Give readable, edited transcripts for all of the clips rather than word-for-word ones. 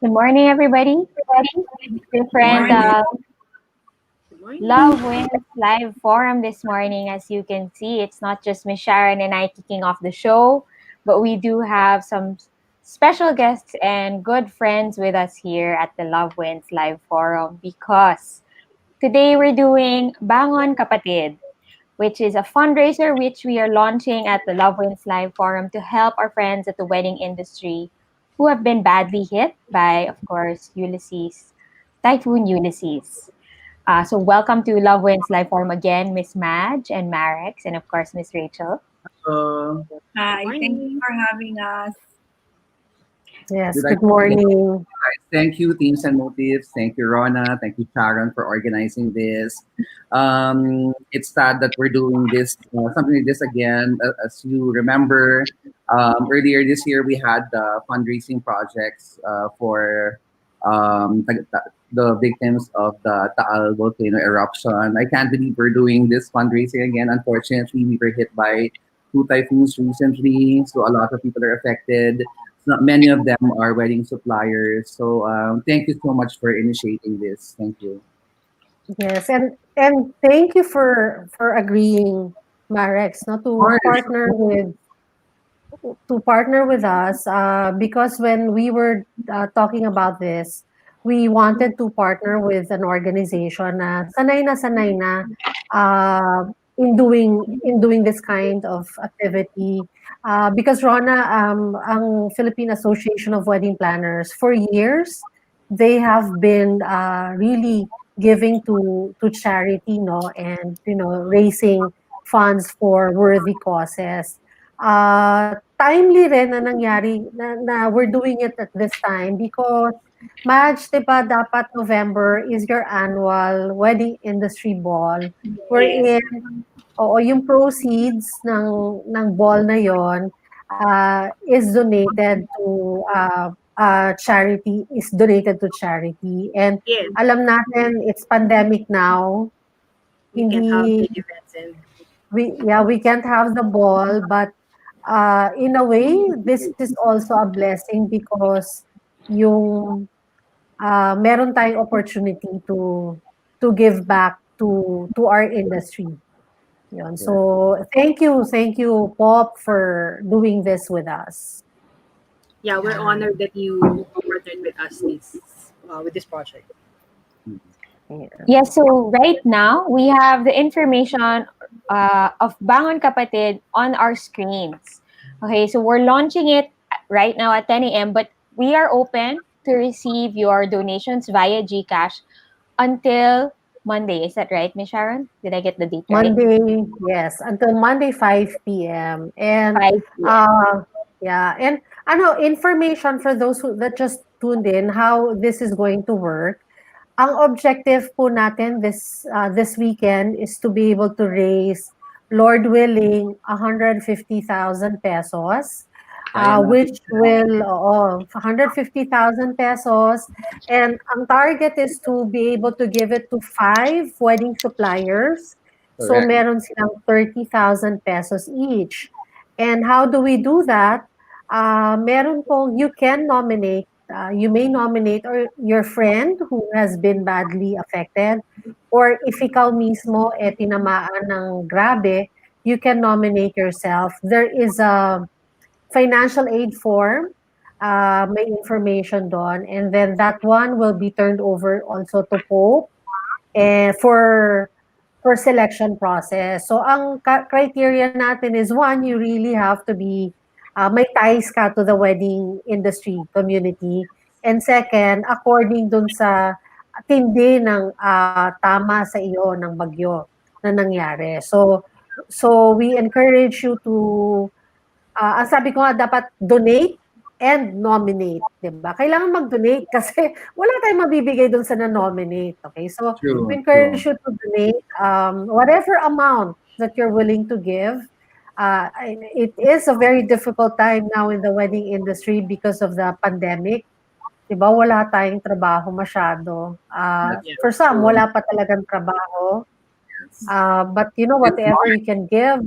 Good morning, everybody. Different Love Wins live forum this morning. As you can see, it's not just Miss Sharon and I kicking off the show, but we do have some special guests and good friends with us here at the Love Wins live forum because today we're doing Bangon Kapatid, which is a fundraiser which we are launching at the Love Wins live forum to help our friends at the wedding industry who have been badly hit by, of course, Typhoon Ulysses. So welcome to Love Wins Live Forum again, Miss Madge and Marex, and of course, Miss Rachel. Hi, thank you for having us. Yes, good morning. Thank you, Teams and Motifs. Thank you, Rona. Thank you, Sharon, for organizing this. It's sad that we're doing this, something like this again. As you remember, earlier this year, we had fundraising projects for the victims of the Taal volcano eruption. I can't believe we're doing this fundraising again. Unfortunately, we were hit by two typhoons recently, so a lot of people are affected. Not many of them are wedding suppliers. So thank you so much for initiating this. Thank you. Yes, and thank you for agreeing, Marex, not to partner with us because when we were talking about this, we wanted to partner with an organization na sanay na in doing this kind of activity because Rona, ang Philippine Association of Wedding Planners for years they have been really giving to charity, no, and raising funds for worthy causes. Timely rin na nangyari na we're doing it at this time because Madge, di ba dapat November is your annual wedding industry ball Yes. wherein oo, yung proceeds ng ball na yon is donated to charity and Yes, alam natin it's pandemic now. we can have Hindi big events and we can't have the ball, but in a way this is also a blessing because yung meron tayong opportunity to give back to our industry. Yun. Correct. So thank you, Pop, for doing this with us. yeah, we're Yan. honored that you partnered with us this with this project. Yeah. Yes, so right now we have the information of Bangon Kapatid on our screens. Okay, so we're launching it right now at 10 a.m., but we are open to receive your donations via GCash until Monday. Is that right, Miss Sharon? Did I get the date right? Monday, yes, until Monday 5 p.m. And 5 p.m. yeah, and information for those who that just tuned in how this is going to work. Ang objective po natin this weekend is to be able to raise, Lord willing, 150,000 pesos, Kaya natin which yan. will, 150,000 pesos. And ang target is to be able to give it to 5 wedding suppliers. So Correct. meron silang 30,000 pesos each. And how do we do that? Meron pong, you may nominate or your friend who has been badly affected, or if ikaw mismo tinamaan ng grabe, you can nominate yourself. There is a financial aid form, may information doon, and then that one will be turned over also to Pope for selection process. So ang criteria natin is one, you really have to be may ties ka to the wedding industry community. And second, according dun sa tindi ng tama sa iyo ng bagyo na nangyari. So we encourage you to ang sabi ko nga dapat donate and nominate, 'di ba? Kailangan mag-donate kasi wala tayong mabibigay do'n sa na-nominate, okay? So, we True, encourage true. you to donate whatever amount that you're willing to give. It is a very difficult time now in the wedding industry because of the pandemic. 'Di ba? Wala tayong trabaho masyado. That's Yeah. so For some, true. wala pa talagang trabaho. Yes. But It's whatever March. you can give.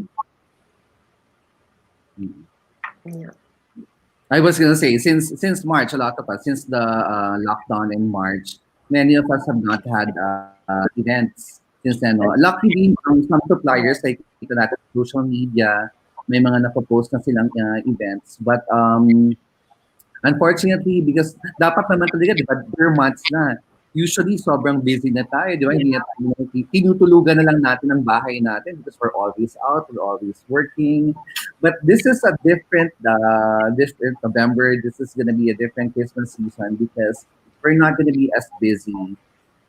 Mm. Yeah. I was gonna say since March, a lot of us since the lockdown in March, many of us have not had events since then. No? Luckily, some suppliers like kita natin social media, may mga napopost na silang events. But unfortunately, because dapat naman talaga, di ba, per months na. Usually, sobrang busy na tayo, di ba? Yeah. Hindi na tayo, tinutulugan na lang natin ang bahay natin because we're always out, we're always working. But this is a different November. This is gonna be a different Christmas season because we're not gonna be as busy,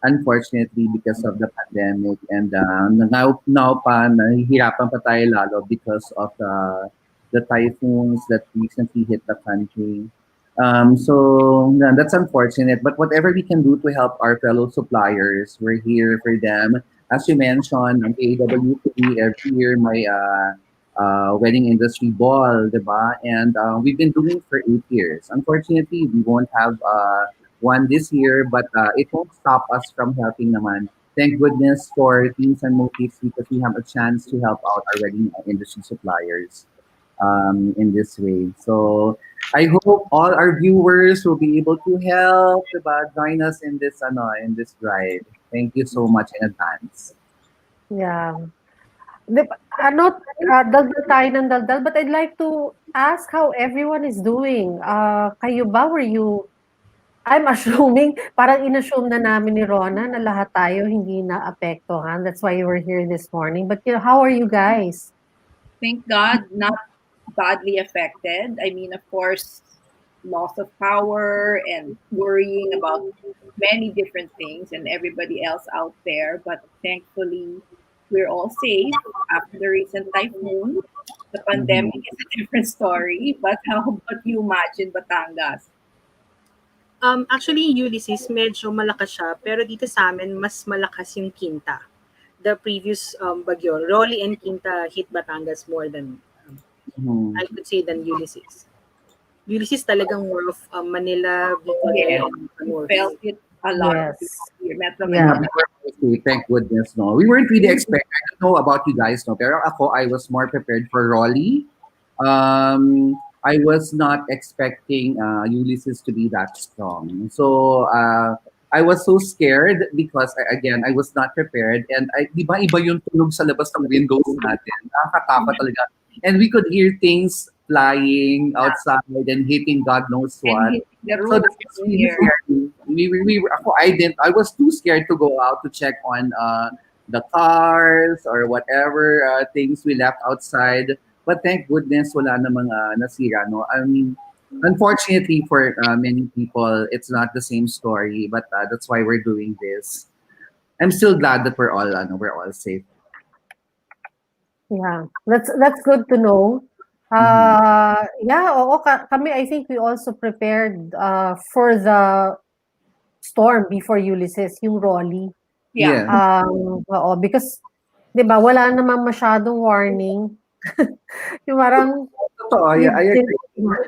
unfortunately, because of the pandemic. And now pa, nahihirapan pa tayo lalo because of the typhoons that recently hit the country. So yeah, that's unfortunate. But whatever we can do to help our fellow suppliers, we're here for them. As you mentioned, on AWP every year, my wedding industry ball, diba? And we've been doing it for 8 years. Unfortunately, we won't have one this year, but it won't stop us from helping naman. Thank goodness for Teams and Motifs because we have a chance to help out our wedding industry suppliers in this way. So I hope all our viewers will be able to help, diba? Join us in this drive. Thank you so much in advance. Yeah. Daldal tayo ng daldal, but I'd like to ask how everyone is doing. Kayo ba, I'm assuming, parang inassume na namin ni Rona na lahat tayo hindi na apektuhan. That's why you were here this morning. But how are you guys? Thank God, not badly affected. I mean, of course, loss of power and worrying about many different things and everybody else out there. But thankfully, we're all safe after the recent typhoon. The pandemic Mhm. is a different story. But how about you, Imagine Batangas? Actually, Ulysses, medyo malakas siya, pero dito sa amin, mas malakas yung Quinta. The previous bagyo, Rolly and Quinta hit Batangas more than, Mhm. I could say, than Ulysses. Ulysses talagang more of Manila, Bicol Yes, area and we north. felt it a lot Yes. here, Metro Yeah. Yeah, Manila. we were okay, thank goodness, no. We weren't really expecting, I don't know about you guys, no, pero ako, I was more prepared for Raleigh. I was not expecting Ulysses to be that strong. So, I was so scared because, again, I was not prepared. And, di ba, iba yung tunog sa labas ng windows natin. Nakakatakot talaga. And we could hear things flying outside and hitting God knows And what. hitting the So roof that was really here. scary. I was too scared to go out to check on the cars or whatever things we left outside. But thank goodness wala namang nasira. No? I mean, unfortunately for many people, it's not the same story. But that's why we're doing this. I'm still glad that we're all safe. Yeah, that's good to know. Mhm. Yeah, oo, kami I think we also prepared for the storm before Ulysses, yung Rolly. Yeah. Yeah. Oo, because 'di ba wala namang masyadong warning. Yung parang Totoo, yeah, you'd I think agree.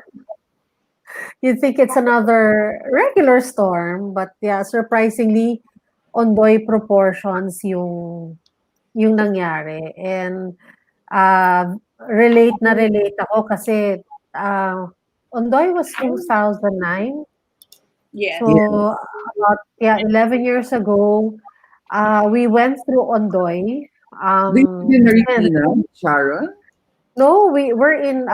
you'd think it's another regular storm, but yeah, surprisingly ondoy proportions yung nangyari. And relate ako kasi ondoy was 2009. Yes. Yeah. So about, yeah, 11 years ago, we went through Ondoy. Do you live in And Marikina, Sharon? no, we were in,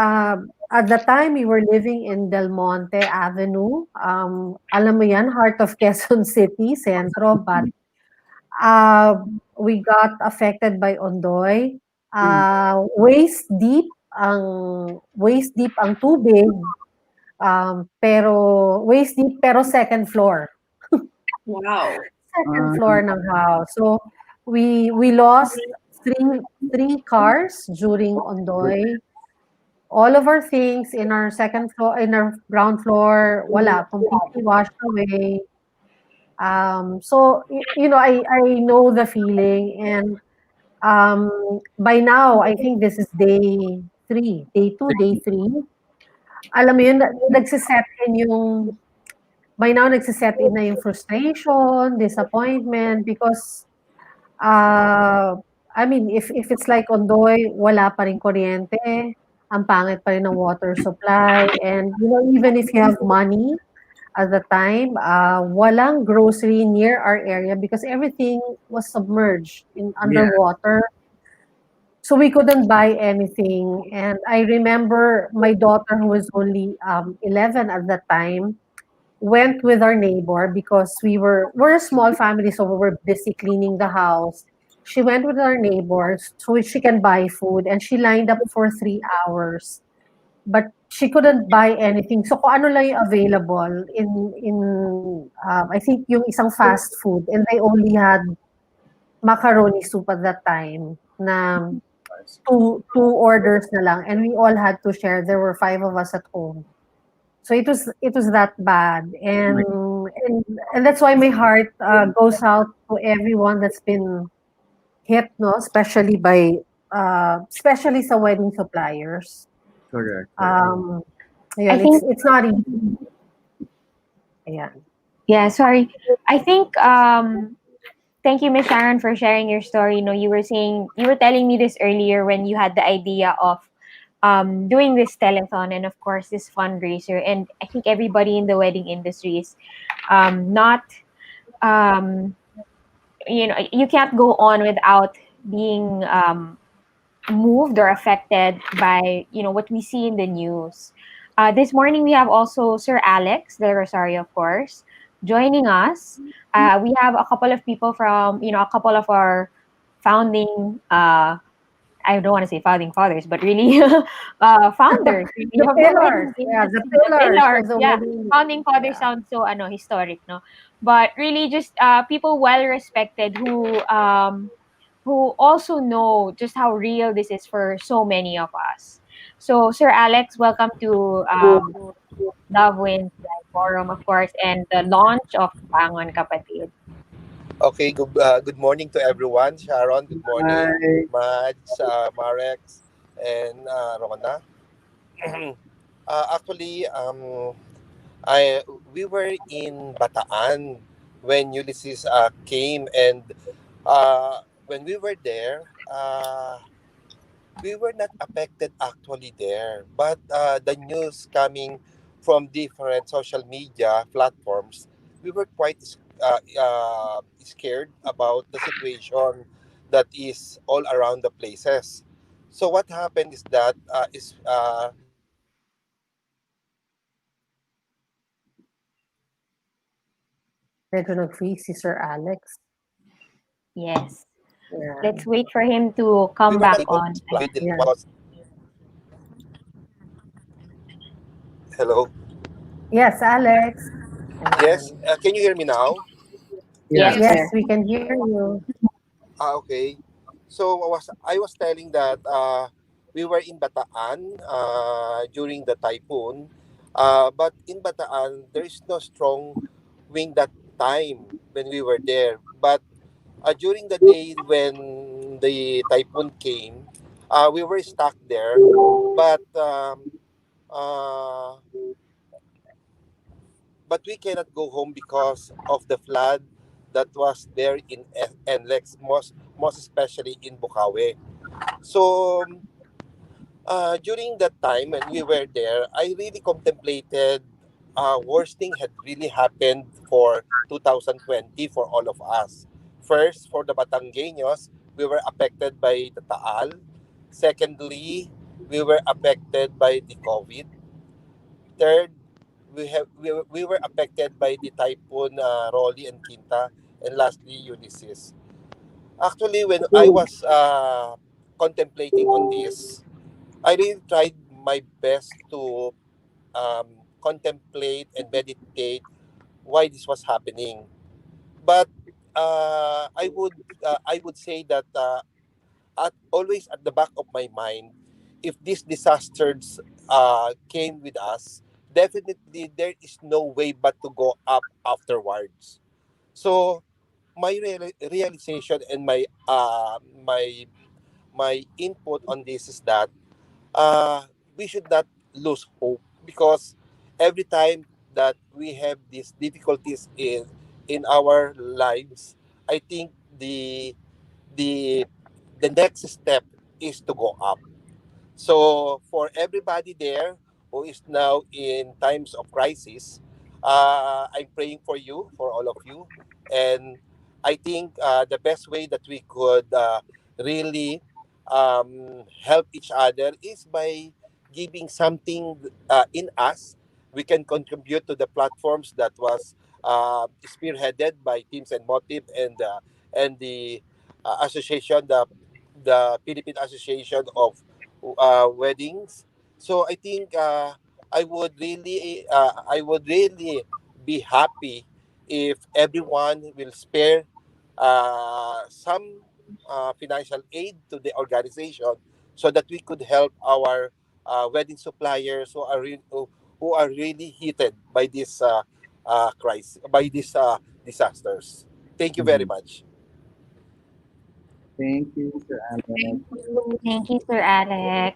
at the time we were living in Del Monte Avenue. Alam mo yan, heart of Quezon City, Centro. But uh, we got affected by Ondoy. Mm. Waist deep ang tubig. Pero waist deep pero second floor. Wow. Second Ah, floor ng house. So we lost three cars during Ondoy. All of our things in our second floor, in our ground floor, wala, completely washed away. So I know the feeling. And by now I think this is day 3. Alam mo yun, nagsiset in yung by now nagsiset in na yung frustration, disappointment, because I mean, if it's like Ondoy, wala pa rin kuryente, ang pangit pa rin ng water supply, and even if you have money at the time, walang grocery near our area because everything was submerged in yeah, underwater. So we couldn't buy anything. And I remember my daughter, who was only 11 at that time, went with our neighbor because we're a small family, so we were busy cleaning the house. She went with our neighbors so she can buy food, and she lined up for 3 hours, but she couldn't buy anything. So kung ano lang yung available in I think yung isang fast food, and they only had macaroni soup at that time na two orders na lang, and we all had to share. There were 5 of us at home. So it was that bad. And that's why my heart goes out to everyone that's been hit, no, especially sa wedding suppliers. correct, correct. I Ayun, think, it's not easy. Ayan. yeah, sorry. I think, thank you, Miss Sharon, for sharing your story. You were telling me this earlier when you had the idea of doing this telethon and, of course, this fundraiser. And I think everybody in the wedding industry is not, um, you can't go on without being moved or affected by what we see in the news. This morning we have also Sir Alex Del Rosario, of course, joining us. We have a couple of people from a couple of our founding. I don't want to say founding fathers, but really founders really The of the pillars, wedding yeah, the industry. The pillars pillars, of the yeah. wedding. Founding fathers Yeah. sounds so historic, no? But really just people well respected who also know just how real this is for so many of us. So, Sir Alex, welcome to Love Wins. forum, of course, and the launch of Bangon Kapatid. Okay, good morning to everyone. Sharon, good morning. Hi. Mads, Marex, and Rona. Actually, I we were in Bataan when Ulysses came, and when we were there, we were not affected actually there. But the news coming from different social media platforms, we were quite scared about the situation that is all around the places. So what happened is that Medyo nag-freeze si Sir Alex. Yes. Yeah. Let's wait for him to we come were not back able to on. supply the Yeah. was hello. Yes, Alex. Yes, Ayan. can you hear me now? Yes. Yes, Yes. sir. Yes, we can hear you. Okay. So I was telling that we were in Bataan during the typhoon, but in Bataan there is no strong wind that time when we were there. But during the day when the typhoon came, we were stuck there, but uh, we cannot go home because of the flood that was there in NLEX, most especially in Bukawi. So during that time when we were there, I really contemplated worst thing had really happened for 2020 for all of us. First, for the Batangueños, we were affected by the Taal. Secondly, we were affected by the COVID. Third, we were affected by the typhoon Rolly and Quinta. And lastly, Ulysses. Actually, when I was contemplating on this, I really tried my best to contemplate and meditate why this was happening. But I would say that always at the back of my mind, if these disasters came with us, definitely there is no way but to go up afterwards. So my realization and my input on this is that we should not lose hope because every time that we have these difficulties in our lives, I think the the next step is to go up. So for everybody there who is now in times of crisis, I'm praying for you, for all of you, and I think the best way that we could really help each other is by giving something in us. We can contribute to the platforms that was spearheaded by Teams and Motive and the association, the Philippine Association of weddings. So I think I would really be happy if everyone will spare some financial aid to the organization so that we could help our wedding suppliers who are really heated by this crisis, by these disasters. Thank you very Mhm. much. Thank you, Sir Alex. Thank you. Thank you, Sir Alex.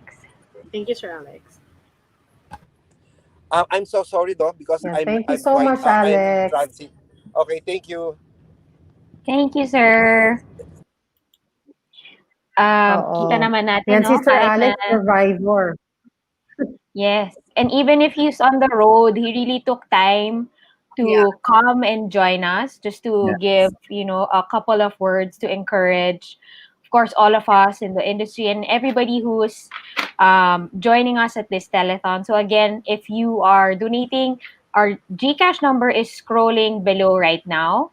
Thank you, Sir Alex. I'm so sorry though because Yeah, thank you I'm so quite much, I'm Alex. transit. Okay, thank you. Thank you, sir. Kita Oo. naman natin, Yan si no? Sir Kahit na Alex, survivor. yes. And even if he's on the road, he really took time Yeah. to come and join us just to give, Yes. a couple of words to encourage, of course, all of us in the industry and everybody who's joining us at this telethon. So, again, if you are donating, our Gcash number is scrolling below right now.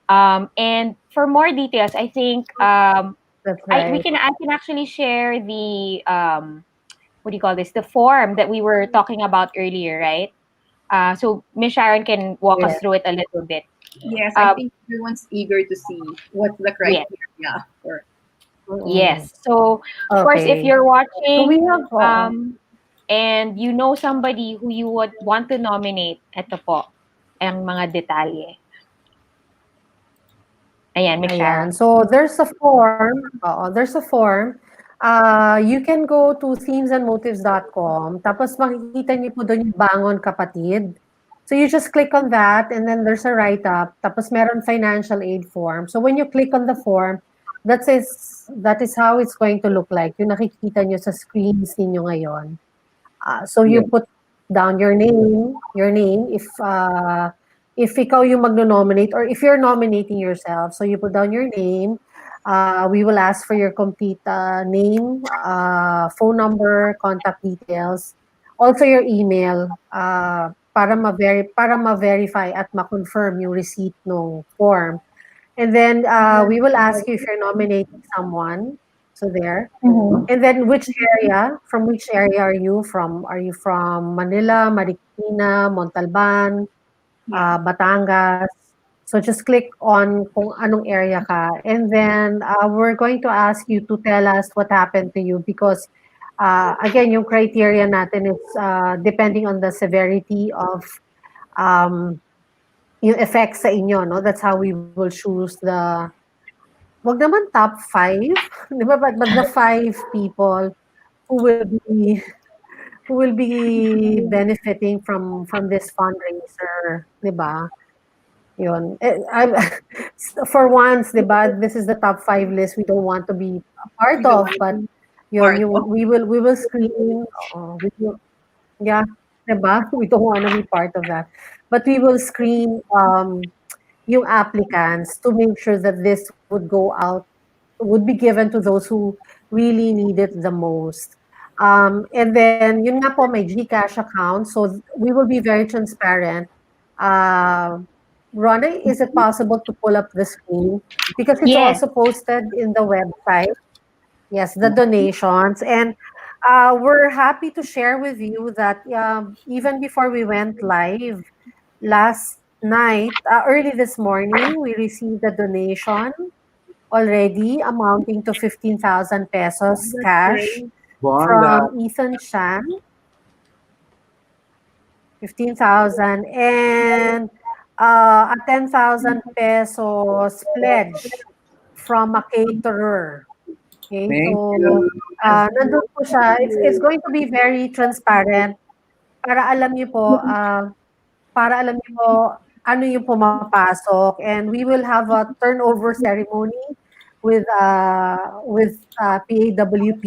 And for more details, I think That's we right. can I can actually share the what do you call this? The form that we were talking about earlier, right? So Miss Sharon can walk us Yes. through it a little bit. Yes, I Um, think everyone's eager to see what's the yes, criteria for. Mm. yes. So of course, if Okay. you're So we watching, have, oo. and you know somebody who you would want to nominate, eto po. ang mga detalye. Ayan, Miss Sharon. Ayan. So there's a form. There's a form. You can go to themesandmotives.com. Tapos makikita niyo po doon yung Bangon Kapatid. So you just click on that and then there's a write-up. Tapos meron financial aid form. So when you click on the form, that is how it's going to look like. Yung nakikita niyo sa screens ninyo ngayon. So you Yeah. put down your name if ikaw yung magno-nominate or if you're nominating yourself. So you put down your name. We will ask for your complete name, phone number, contact details, also your email para ma-verify at ma-confirm yung receipt ng form. And then we will ask you if you're nominating someone. So there. Mhm. And then from which area are you from? Are you from Manila, Marikina, Montalban, Yeah. Batangas? So just click on kung anong area ka. And then we're going to ask you to tell us what happened to you because again, yung criteria natin is depending on the severity of um, yung effects sa inyo, no? That's how we will choose wag naman top 5, di ba? But the 5 people who will be who will be benefiting from this fundraiser, 'di ba? Yun. For once, 'di ba, this is the top 5 list we don't want to be a part We don't of, want but to be yun, part of. we will screen, yeah, 'di ba? We don't want to be part of that. But we will screen yung applicants to make sure that this would be given to those who really need it the most. And then, yun nga po, may GCash account. So we will be very transparent. Rona, is it possible to pull up the screen? Because it's Yes. also posted in the website. Yes, the donations. And we're happy to share with you that even before we went live last night, early this morning, we received a donation already amounting to 15,000 pesos That's cash great. Bongga. from Ethan Chan, 15,000, and a 10,000 pesos pledge from a caterer. Okay, Thank so you. nandun po siya. It's going to be very transparent para alam niyo po, ano yung pumapasok, and we will have a turnover ceremony with PAWP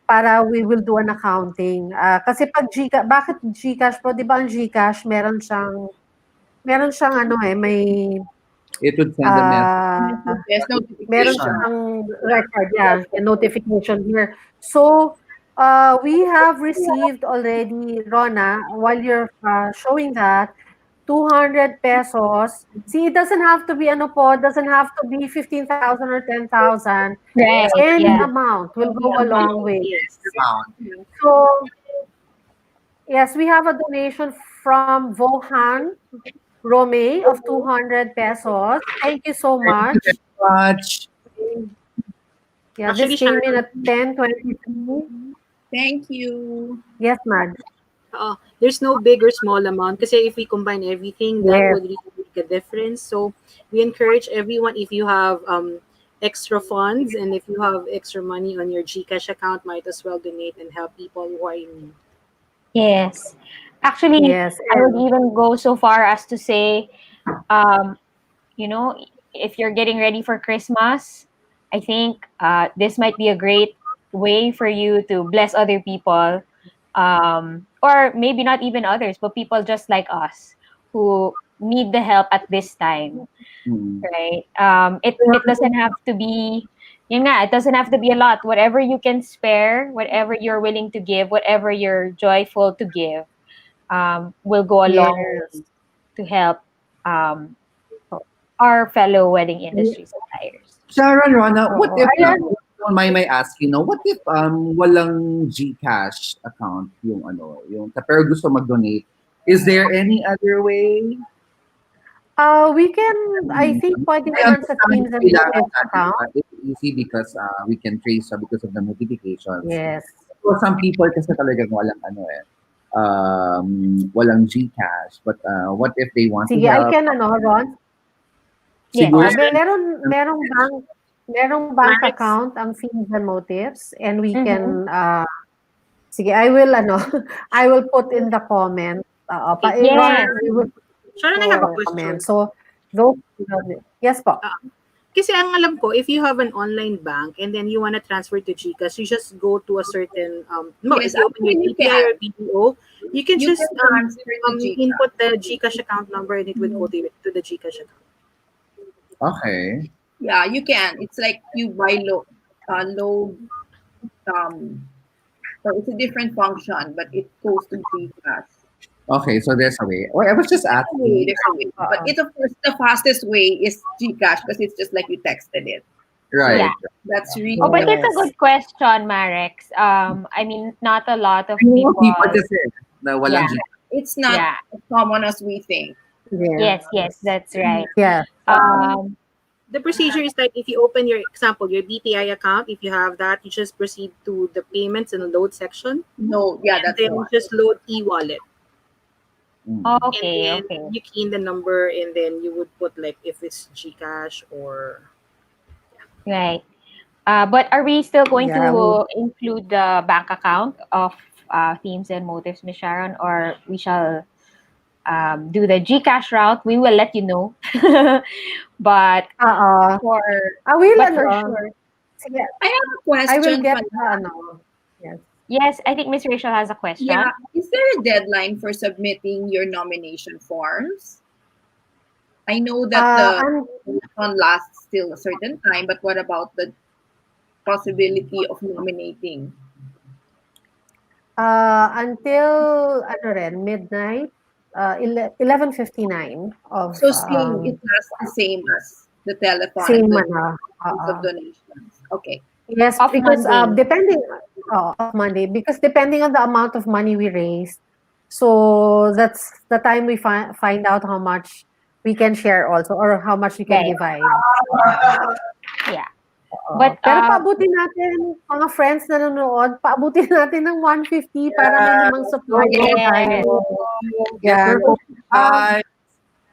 para we will do an accounting. Kasi pag bakit GCash po, 'di ba ang GCash meron siyang ano may It would send a message. There's meron notification. siyang record, yeah, a notification here. So, we have received already, Rona, while you're showing that, 200 pesos. See, it doesn't have to be ano po, doesn't have to be 15,000 or 10,000. Right. Any Yeah. amount will Any go a amount. long way. Yes. Amount. So, yes, we have a donation from Vohan Rome of 200 pesos. Thank you so Thank you much. very much. Yeah, Actually, this came in Sharon, at 10:23. Thank you. Yes, Madge. there's no big or small amount kasi if we combine everything, that Yes. would really make a difference. So we encourage everyone, if you have extra funds and if you have extra money on your GCash account, might as well donate and help people who are in need. Yes. Actually, Yes. I would And even go so far as to say, um, you know, if you're getting ready for Christmas, I think this might be a great way for you to bless other people, or maybe not even others, but people just like us who need the help at this time, Mm. right? It doesn't have to be, yun nga, it doesn't have to be a lot. Whatever you can spare, whatever you're willing to give, whatever you're joyful to give, will go a long yes. way to help um, our fellow wedding industry suppliers. Sharon, Rona, what Oo. if, Ayan. don't mind my asking, no, what if walang GCash account yung yung pero gusto mag-donate? Is there any other way? I think pwede I naman sa understand Teams and kailangan Motives natin, account. it's easy because we can trace because of the notifications. Yes. For some people kasi talagang walang walang GCash, but what if they want to Sige, I help? can ano, Ron? Yes. Siguro merong bank Maris, account ang Fees and Motives, and we Mm-hmm. can sige, I will ano, I will put in the comment. okay, Ron, Yes. we will put Sharon, I the have a comment. question. So, those, yes po. Ah, Kasi ang alam ko, if you have an online bank and then you want to transfer to GCash, you just go to a certain no, if Yes, you open your actually you BPI can. or BDO, you can You just can transfer to GCash. input the GCash account number and it will go to the GCash account. okay. Yeah, you can. It's like you buy low um so it's a different function, but it goes to GCash. Okay, so there's a way. Well, I was just There's a way, asking. there's a way. But it's of course the fastest way is GCash because it's just like you texted it. So Right. Yeah. that's really Oh, but the it's a Yes. good question, Marex. I mean, not a lot of I know people. people kasi na walang Yeah. GCash. it's not Yeah. as common as we think. Yeah. Yes. Yes. That's right. Yeah. Um. The procedure is like if you open your example, your BPI account, if you have that, you just proceed to the payments and the load section, No, yeah, and that's the then one. just load e-wallet. Mm. And Okay. then Okay. you key in the number and then you would put like if it's GCash or Right. But are we still going Yeah. to include the bank account of themes and motives, Miss Sharon, or we shall do the GCash route? We will let you know. but Oo. for I will but for ano, sure, sige, I have a I will question get pala. the ano. Yes. yes, I think Miss Rachel has a Yeah, question. is there a deadline for submitting your nomination forms? I know that the And election lasts till a certain time, but what about the possibility of nominating? until ano rin, midnight, 11:59 of So same, it lasts the same as the telethon and same the ano. days of donations. Okay. Yes, Of because Monday. depending of Monday, because depending on the amount of money we raise, so that's the time we find out how much we can share also or how much we can Right. divide. Yeah. Oo. But Pero paabutin natin, mga friends na nanonood, paabutin natin ng 150 para may limang Go, go, supplier yes. tayo. Get Yan. your hopes Um, high.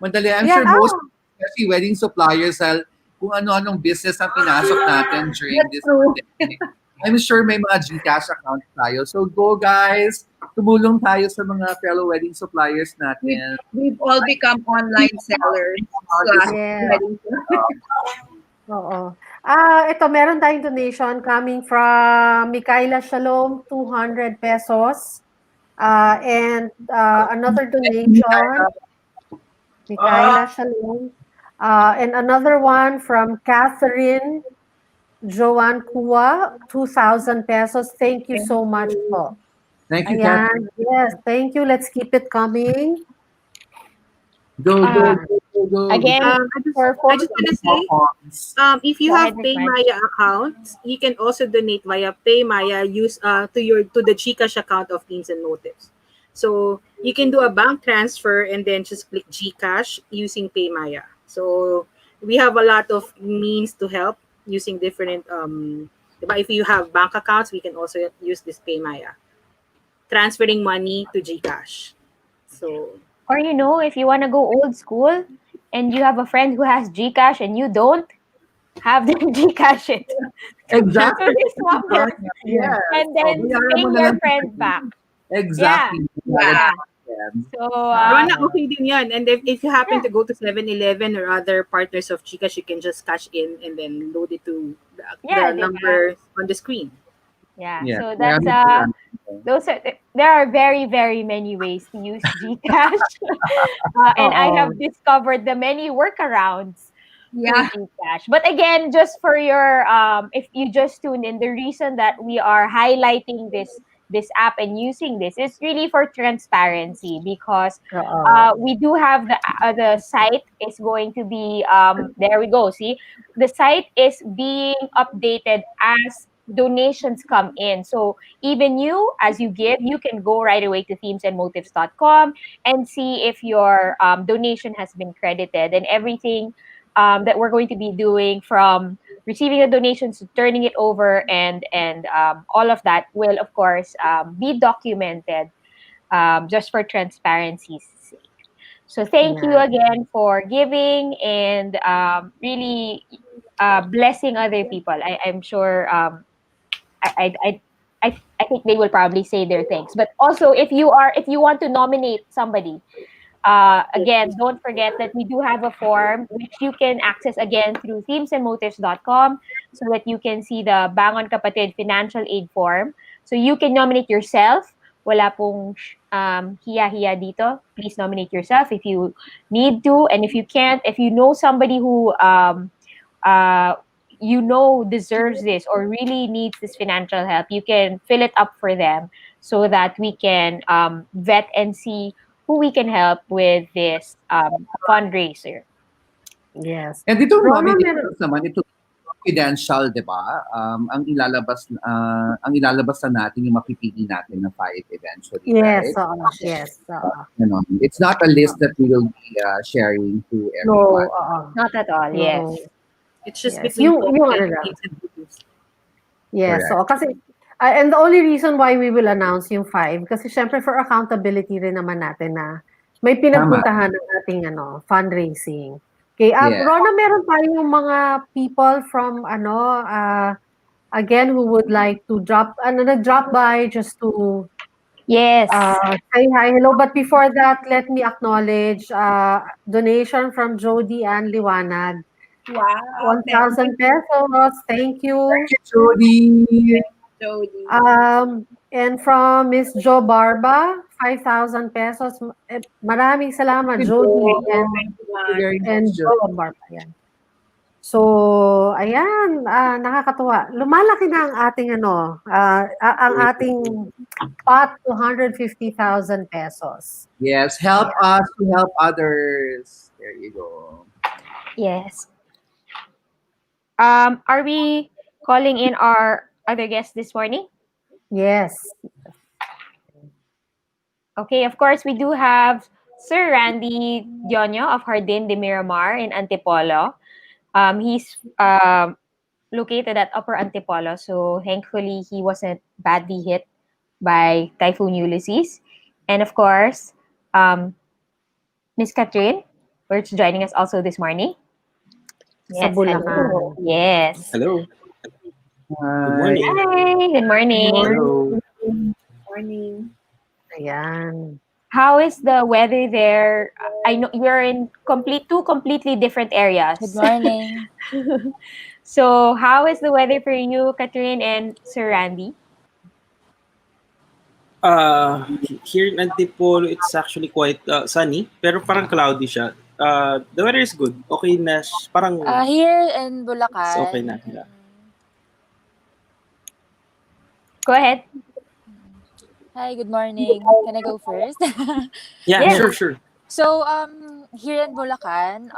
Madali. I'm yeah, sure most, especially wedding suppliers, kung ano-anong business ang pinasok natin during That's this true. pandemic. I'm sure may mga GCash accounts tayo. So go guys, tumulong tayo sa mga fellow wedding suppliers We've, natin. we've all become online sellers slash yeah. wedding Oo. Ito, meron tayong donation coming from Mikaela Shalom, 200 pesos. And another donation, Mikaela Shalom. And another one from Catherine Joanne Kua, 2,000 pesos. Thank you so much po. Thank you, Kat. Ayan. Yes, thank you. Let's keep it coming. Go, Uh, go, go, go, go. again, for I just want to say, if you go have ahead, Miss Marge. PayMaya account, you can also donate via PayMaya use to the GCash account of Teens and Motives. So you can do a bank transfer and then just click GCash using PayMaya. So we have a lot of means to help using different but if you have bank accounts, we can also use this PayMaya. Transferring money to GCash. So Or if you want to go old school and you have a friend who has GCash and you don't, have them GCash it to Exactly. this number Yes. and then Bayaran pay mo na your lang friend sa back. Yeah. Exactly. Yeah. So, Rona, okay din yan. And if you happen to go to 7-Eleven or other partners of GCash, you can just cash in and then load it to yeah, the number on the screen. yeah. Yeah. So that's Marami po there are very very many ways to use GCash, and I Oo. have discovered the many workarounds to Yeah. GCash. But again, just for your if you just tune in, the reason that we are highlighting this app and using this is really for transparency because Oo. we do have the site is going to be there we go, see, the site is being updated as donations come in. So even you, as you give, you can go right away to themesandmotives.com and see if your donation has been credited and everything that we're going to be doing from receiving the donations to turning it over and all of that will of course be documented just for transparency's sake. So thank you Yeah. again for giving and really blessing other people. I'm sure I, I, I think they will probably say their thanks. But also, if you want to nominate somebody, again, don't forget that we do have a form which you can access again through themesandmotives.com so that you can see the Bangon Kapatid financial aid form. So you can nominate yourself. Wala pong hiya-hiya dito. Please nominate yourself if you need to. And if you can't, if you know somebody who uh, deserves this or really needs this financial help, you can fill it up for them so that we can vet and see who we can help with this fundraiser. Yes. And itong Rona, meron, nominations naman, ito confidential, 'di ba? Ang ilalabas na natin yung mapipili natin na 5 eventually, yes, right? oo, yes, oo. It's not a list that we will be sharing to No, everyone. oo. Not at all, No. yes. It's just Yes. between Yung Poppy ano and lang. Teams and Motives. Yes, Correct. so kasi and the only reason why we will announce yung 5 kasi syempre for accountability rin naman natin na may Tama. pinagpuntahan ng ating fundraising. Okay, Yeah. Rona, meron tayong mga people from again who would like to nag-drop by just to Yes. say hi, hello. But before that, let me acknowledge donation from Jody and Liwanag. Wow, thank 1,000 you, pesos. Thank you. Jody. Jody. And from Miss Jo Barba, 5,000 pesos. Maraming salamat, Jody Thank you Everyone. very and much, Jo Jody. Barba. Yan. So, ayan, nakakatuwa. Lumalaki na ang ating ang ating pot, 250,000 pesos. Yes, help us to help others. There you go. Yes. Are we calling in our other guests this morning? Yes. Okay, of course, we do have Sir Randy Dionyo of Jardin de Miramar in Antipolo. He's located at Upper Antipolo, so thankfully he wasn't badly hit by Typhoon Ulysses. And of course, um, Miss Catherine, who's joining us also this morning. Sa Yes, Bulacan. hello. Yes. Hello. Good Hi. morning. Hi, good morning. Hello. Morning. Ayan. How is the weather there? I know you're in two completely different areas. Good morning. So, how is the weather for you, Catherine and Sir Randy? Here in Antipolo, it's actually quite sunny, pero parang cloudy siya. The weather is good. Okay na, parang Here in it's Bulacan. okay na. Yeah. Go ahead. Hi, good morning. Can I go first? Yeah, Yes. sure. So, here in Bulacan,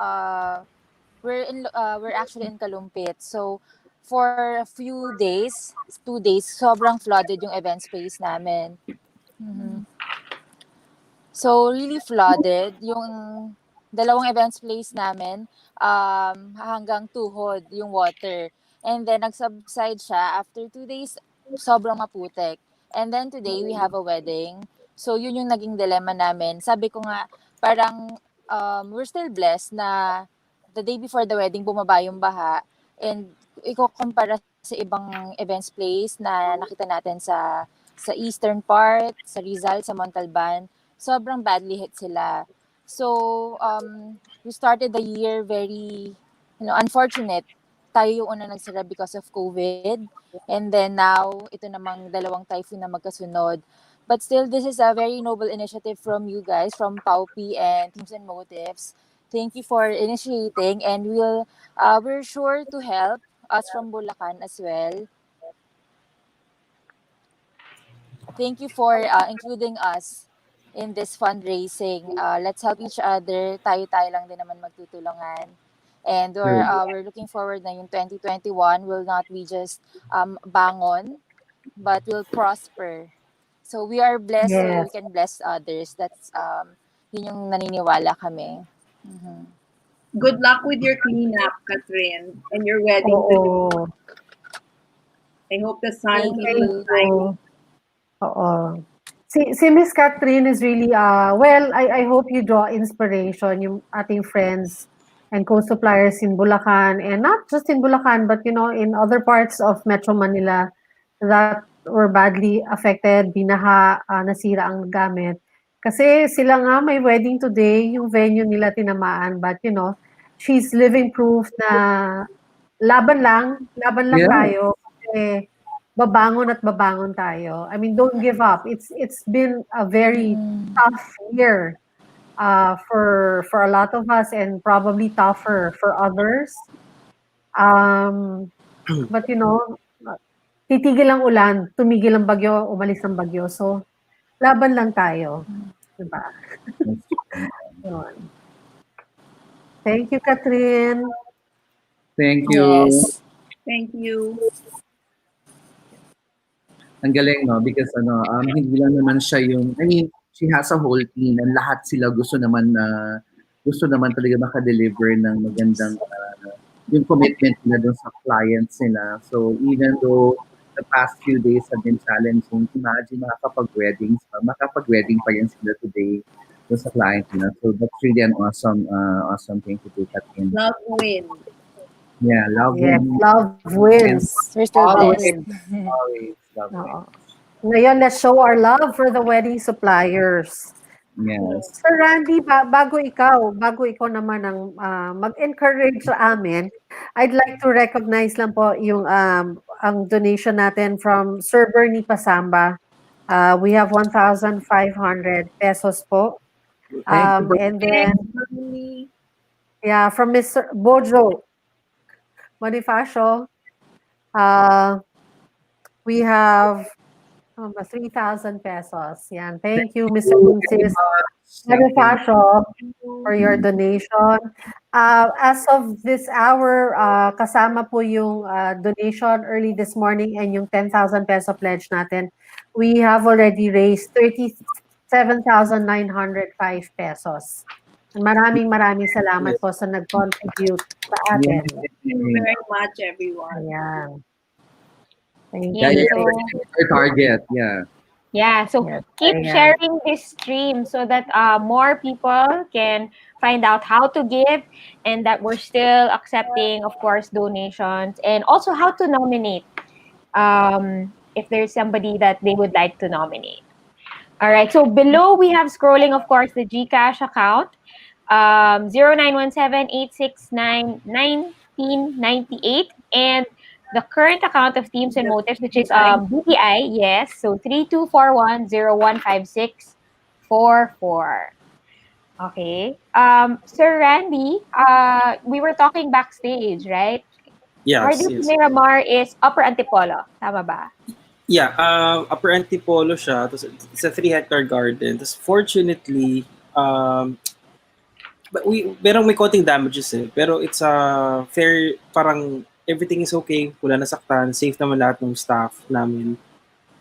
we're actually in Kalumpit. So, for a few days, 2 days, sobrang flooded yung event space namin. Mhm. So, really flooded. Yung dalawang events place namin, hanggang tuhod yung water. And then, nag-subside siya. After 2 days, sobrang maputek. And then, today, we have a wedding. So, yun yung naging dilemma namin. Sabi ko nga, parang, we're still blessed na the day before the wedding, bumaba yung baha. And, iko-compara sa ibang events place na nakita natin sa eastern part, sa Rizal, sa Montalban, sobrang badly hit sila. So, we started the year very, unfortunate. Tayo yung una nagsara because of COVID. And then now, ito namang dalawang typhoon na magkasunod. But still, this is a very noble initiative from you guys, from Paupi and Teams and Motives. Thank you for initiating, and we're sure to help us from Bulacan as well. Thank you for including us in this fundraising. Let's help each other. Tayo-tayo lang din naman magtutulungan. And we're looking forward na yung 2021 will not be just bangon, but will prosper. So we are blessed so we Yes. can bless others. That's yun yung naniniwala kami. Mhm. Good luck with your cleanup, Catherine, and your wedding today. Oo. I hope the sun Thank keeps you. shining. Oo. Si Miss Catherine is really, well, I hope you draw inspiration, yung ating friends and co-suppliers in Bulacan, and not just in Bulacan, but in other parts of Metro Manila that were badly affected, binaha, nasira ang gamit. Kasi sila nga may wedding today, yung venue nila tinamaan, but she's living proof na laban lang Yeah. tayo kasi babangon at babangon tayo. I mean, don't give up. It's been a very tough year for a lot of us and probably tougher for others. But titigil ang ulan, tumigil ang bagyo, umalis ang bagyo. So, laban lang tayo. Diba? Yun. Thank you, Catherine. Thank you. Yes. Thank you. Ang galing, no? Because hindi lang naman siya yung, I mean, she has a whole team and lahat sila gusto naman talaga maka-deliver ng magandang yung commitment nila dun sa clients nila. So even though the past few days have been challenging, imagine makapag-wedding pa rin sila today dun sa client nila. So that's really an awesome thing to do, Katin. Love wins. Yeah, love Yes, wins. love wins. We're still Always, blessed. always love wins. Oo. Ngayon, let's show our love for the wedding suppliers. Yes. Sir Randy, bago ikaw naman ang mag-encourage sa amin, I'd like to recognize lang po yung ang donation natin from Sir Bernie Pasamba. We have 1,500 pesos po. Thank you. And then, Bernie. yeah, from Mr. Bojo Bonifacio, we have 3,000 pesos. Yan. Thank you, Mr. Mrs. Bonifacio, for your donation. As of this hour, kasama po yung donation early this morning and yung 10,000 peso pledge natin. We have already raised 37,905 pesos. Maraming salamat po sa nag-contribute sa atin. Thank you very much, everyone. Ayan. Thank Yeah, you. your target. Yeah. Yeah, so Yes, keep ayan. sharing this stream so that more people can find out how to give and that we're still accepting, of course, donations and also how to nominate if there's somebody that they would like to nominate. All right, so below we have scrolling, of course, the GCash account, 0917-869-1998, and the current account of Teams and Motives, which is BPI, yes, so 3241-015644. Okay. Sir Randy, we were talking backstage, right? Yes, Cardio yes. Miramar is Upper Antipolo. Tama ba? Yeah, Upper Antipolo siya. Tapos it's a 3-hectare garden. Tapos fortunately, but merong may konting damages eh. Pero it's a fair, parang everything is okay. Wala nasaktan. Safe naman lahat ng staff namin.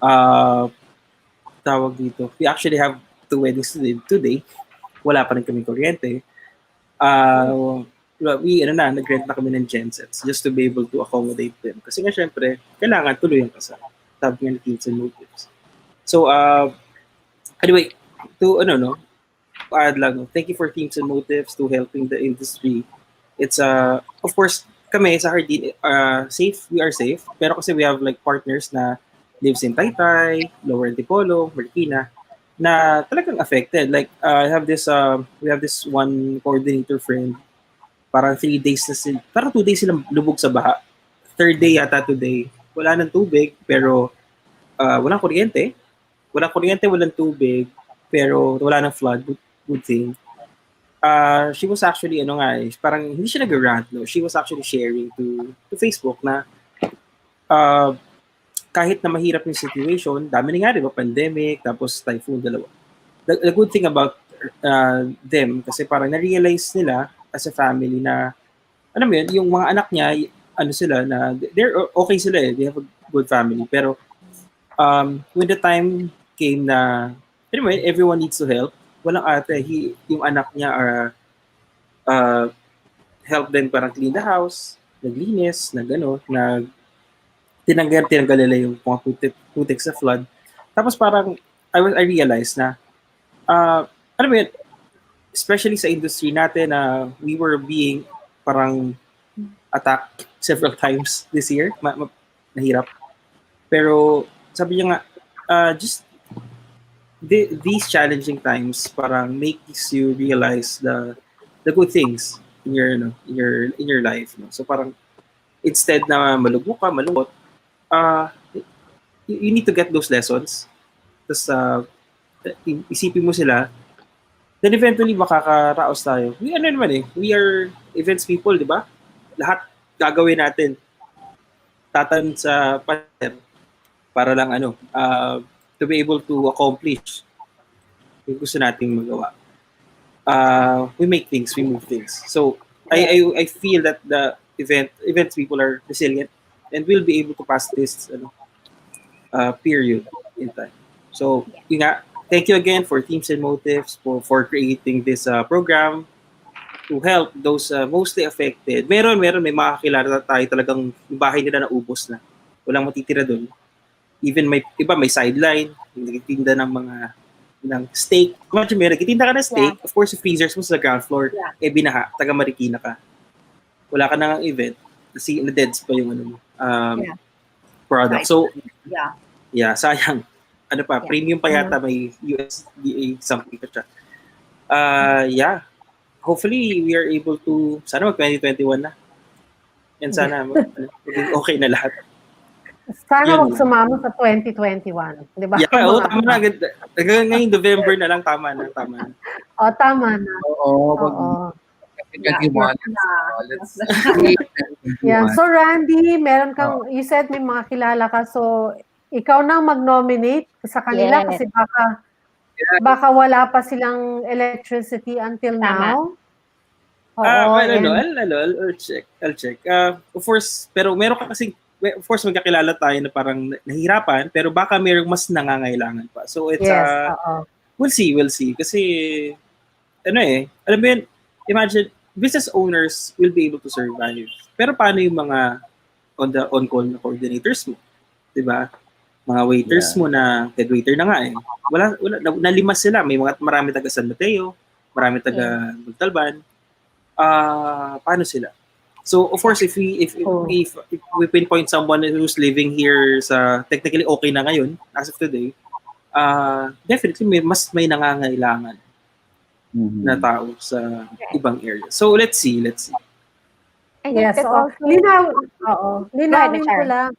Tawag dito. We actually have 2 weddings today. Wala pa rin kami kuryente. Nag-rent na kami ng gensets just to be able to accommodate them. Kasi nga syempre, kailangan tuloy ang kasal. Sabi nga ni Teams and Motives. So, anyway, add lang, thank you for Teams and Motives to helping the industry. It's, of course, kami sa Hardin, safe, we are safe. Pero kasi we have like partners na lives in Taytay, Lower Antipolo, Marikina, na talagang affected. Like, we have this one coordinator friend, parang 3 days na sila, parang 2 days silang lubog sa baha. 3rd day yata today, wala ng tubig, pero walang kuryente. Walang kuryente, walang tubig, pero wala ng flood. Good thing. She was actually, parang hindi siya nag-rant, no? She was actually sharing to Facebook na kahit na mahirap yung situation, dami na nga, di ba, pandemic, tapos typhoon, dalawa. The good thing about them, kasi parang na-realize nila as a family na, alam mo yun, yung mga anak niya, they're okay sila eh, they have a good family. Pero when the time came na, anyway, everyone needs to help, walang yung anak niya help them parang clean the house, naglinis, tinanggal nila yung mga putik sa flood. Tapos parang I realized na, alam mo yun, especially sa industry natin na we were being parang attacked several times this year. Nahirap. Pero sabi niya nga, just these challenging times parang makes you realize the good things in your in your life, no? So parang instead na malugmok ka, malungkot, uh, you need to get those lessons. Tapos isipin mo sila, then eventually makakaraos tayo. We ano naman eh, we are events people, di ba? Lahat gagawin natin tatan sa pader para lang to be able to accomplish yung gusto nating magawa. We make things, we move things. So I feel that the events people are resilient and will be able to pass this period in time. So yun nga, thank you again for Teams and Motifs for creating this program to help those mostly affected. Meron may makakilala tayo talagang yung bahay nila naubos na. Walang matitira doon. Even may iba may sideline, nagtitinda ng steak. Imagine may nagtitinda ka ng steak, of course, yung freezers mo sa ground floor, binaha, taga Marikina ka. Wala ka nang event, kasi na-deads pa yung product. So, sayang. Ano pa, premium pa yata, may USDA something pa siya. Hopefully, we are able to, sana mag-2021 na. And sana maging okay na lahat. Sana wag sumama sa 2021, di ba? Tama na. Ngayong November na lang, tama na. Tama na. Oo. 2021. Let's So Randy, meron kang, you said may mga kilala ka, so ikaw na mag-nominate sa kanila kasi baka wala pa silang electricity until now. I'll check. Of course, pero meron ka kasi, of course, magkakilala tayo na parang nahihirapan, pero baka mayroong mas nangangailangan pa. So it's, we'll see. Kasi, alam mo yun, imagine, business owners will be able to survive. Pero paano yung mga on-call na coordinators mo? Diba? Mga waiters mo na head waiter na nga eh. Wala, nalimas sila. Marami taga San Mateo, marami taga Montalban. Paano sila? So of course if we pinpoint someone who's living here sa technically okay na ngayon as of today, definitely may nangangailangan na tao sa ibang area. So let's see. Yes, linawin ko lang.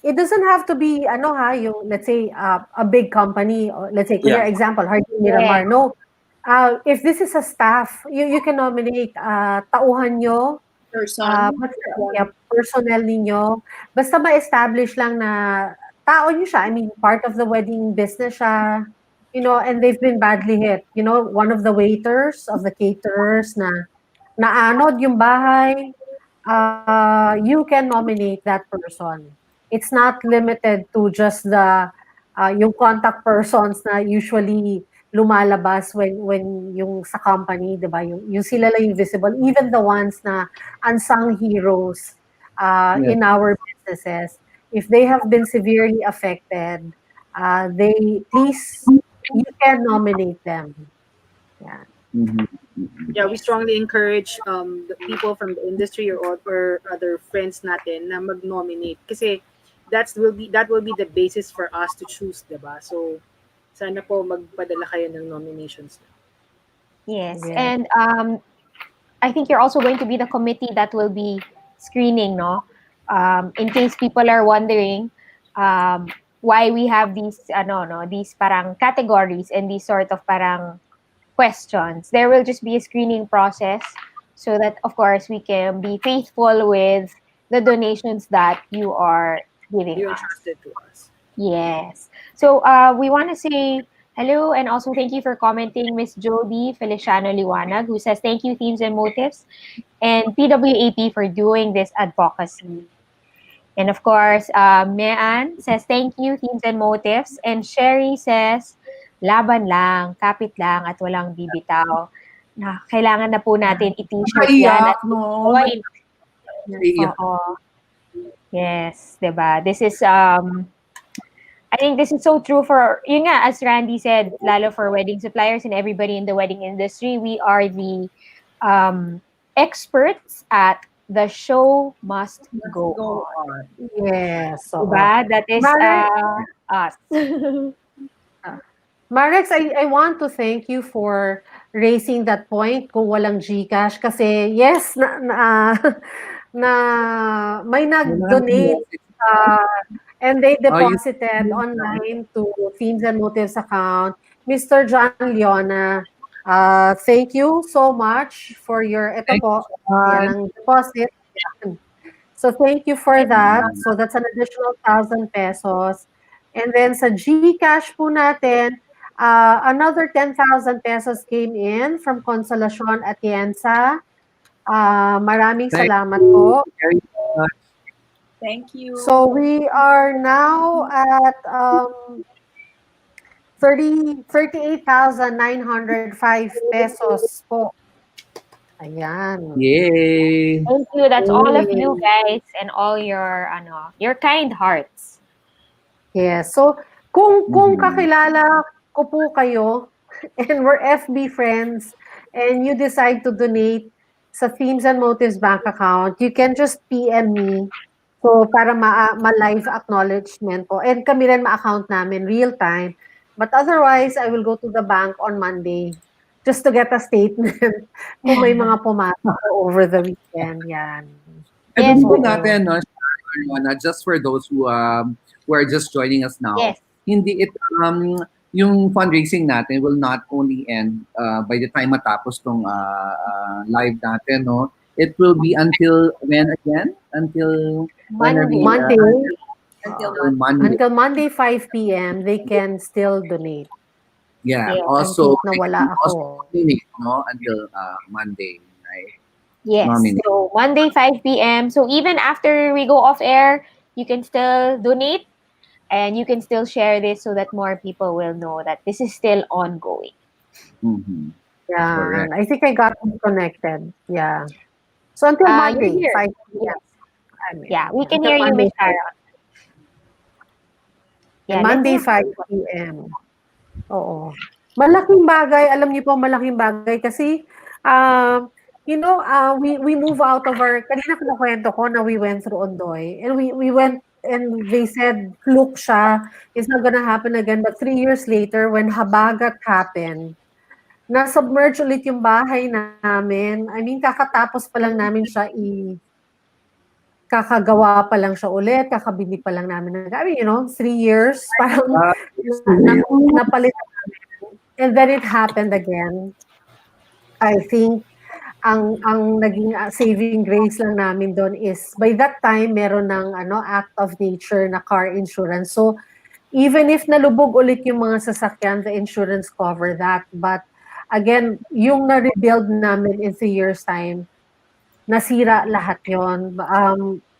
It doesn't have to be yung let's say a big company, or let's say example Hardin Miramar. No. If this is a staff, you can nominate tauhan nyo, personnel ninyo. Basta ma-establish lang na tao nyo siya. I mean, part of the wedding business siya. And they've been badly hit. One of the waiters, of the caterers na naanod yung bahay, you can nominate that person. It's not limited to just yung contact persons na usually lumalabas when yung sa company, diba? Yung sila lang yung visible, even the ones na unsung heroes in our businesses. If they have been severely affected, you can nominate them. Yeah. Yeah, we strongly encourage the people from the industry or other friends natin na mag-nominate kasi that will be the basis for us to choose, diba? So sana po magpadala kayo ng nominations. Yes. And I think you're also going to be the committee that will be screening, no? In case people are wondering why we have these these parang categories and these sort of parang questions. There will just be a screening process so that of course we can be faithful with the donations that you are giving You us. entrusted to us. Yes. So we want to say hello and also thank you for commenting, Miss Jody Feliciano Liwanag, who says thank you, Themes and Motives, and PWAP for doing this advocacy. And of course, Mean says thank you, Themes and Motives, and Sherry says laban lang, kapit lang, at walang bibitaw. Na kailangan na po natin i-t-shirt yan. Naiyak, no? Oo. Yes, diba? This is I think this is so true for, yun nga, as Randy said, lalo for wedding suppliers and everybody in the wedding industry, we are the experts at the show must Let's go go on. on. Yes, oo. Diba? That is Mare us. ah, Marex, I want to thank you for raising that point kung walang GCash kasi yes, na may nag-donate and they Oh, you deposited online to Themes and Motives account. Mr. John Leona, thank you so much for your, ito thank you po, so yan much. ang deposit. So thank you for that. Yeah. So that's an additional 1,000 pesos. And then sa GCash po natin, another 10,000 pesos came in from Consolacion Atienza. Maraming Thank salamat you po. very much. Thank you. So we are now at 38,905 pesos po. Ayan. Yay! Thank you. That's all of you Yay. guys and all your kind hearts. Yes. So, kung Mhm. kakilala ko po kayo and we're FB friends and you decide to donate sa Themes and Motives bank account, you can just PM me. So, para ma-live acknowledgement po. And kami rin ma-account namin real time. But otherwise, I will go to the bank on Monday just to get a statement kung may mga pumasok over the weekend. Yan. And Yes, then po Oo. natin, no, Rona, just for those who are just joining us now, yes. hindi it yung fundraising natin will not only end by the time matapos tong live natin, no. It will be until when again? Until when are we? Monday. Monday, Until Until Monday. Monday. until Monday 5 p.m., they can still donate. Yeah. Yes. Also, Kahit na they wala can also ako. nominate, no, until Monday, right? Yes. Nominate. So Monday 5 p.m. So even after we go off air, you can still donate and you can still share this so that more people will know that this is still ongoing. Mm-hmm. Yeah, Correct. I think I got disconnected. Yeah. So until You're Monday, here. 5 p.m. Yes. I mean, Yeah, we can until hear you, Monday, Miss Sharon. Yeah, let's Monday hear 5 p.m. Oo. Malaking bagay, alam niyo po, malaking bagay kasi, we move out of our, kanina kinukwento ko na we went through Ondoy, and we went, and they said, fluke siya, it's not gonna happen again, but 3 years later, when Habagat happened, na-submerge ulit yung bahay namin. I mean, kakatapos pa lang namin siya kakagawa pa lang siya ulit, kakabili pa lang namin ng, I mean, 3 years, parang Ah, napalit. And then it happened again. I think ang naging saving grace lang namin doon is by that time meron ng act of nature na car insurance. So even if nalubog ulit yung mga sasakyan, the insurance cover that. But again, yung na-rebuild namin in 3 years time, nasira lahat yon.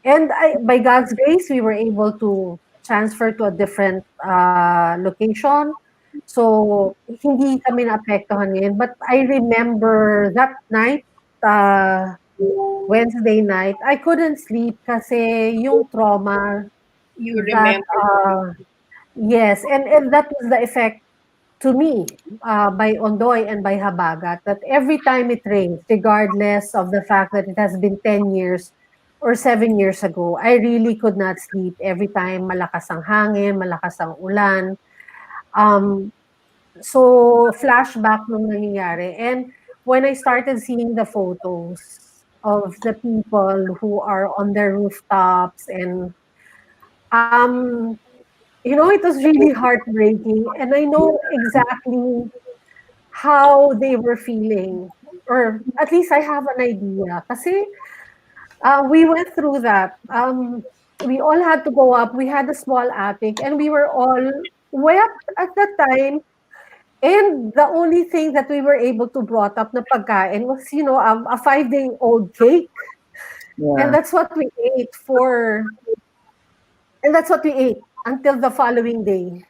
And by God's grace, we were able to transfer to a different location. So, hindi kami naapektuhan ngayon. But I remember that night, Wednesday night, I couldn't sleep kasi yung trauma You that, remember. yes, and that was the effect to me by Ondoy and by Habagat, that every time it rains, regardless of the fact that it has been 10 years or 7 years ago, I really could not sleep every time malakas ang hangin, malakas ang ulan. So, flashback nung nangyayari. And when I started seeing the photos of the people who are on their rooftops and it was really heartbreaking. And I know exactly how they were feeling. Or at least I have an idea. Kasi we went through that. We all had to go up. We had a small attic and we were all wet at that time. And the only thing that we were able to brought up na pagkain was, a 5-day-old cake. And yeah. that's what we ate until the following day.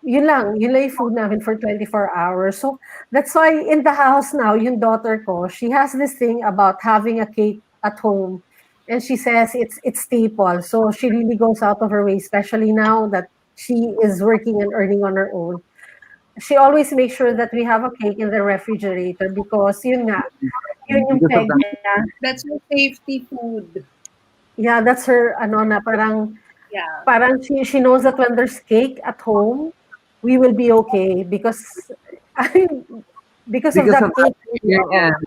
Yun lang yung food namin for 24 hours. So that's why in the house now, yung daughter ko, she has this thing about having a cake at home. And she says it's staple. So she really goes out of her way, especially now that she is working and earning on her own, she always makes sure that we have a cake in the refrigerator because yun nga, yun yung Because of peg that. niya. That's your safety food. Yeah, that's her ano na Yeah. parang she knows that when there's cake at home, we will be okay because because of Because of that that cake. Oo. experience.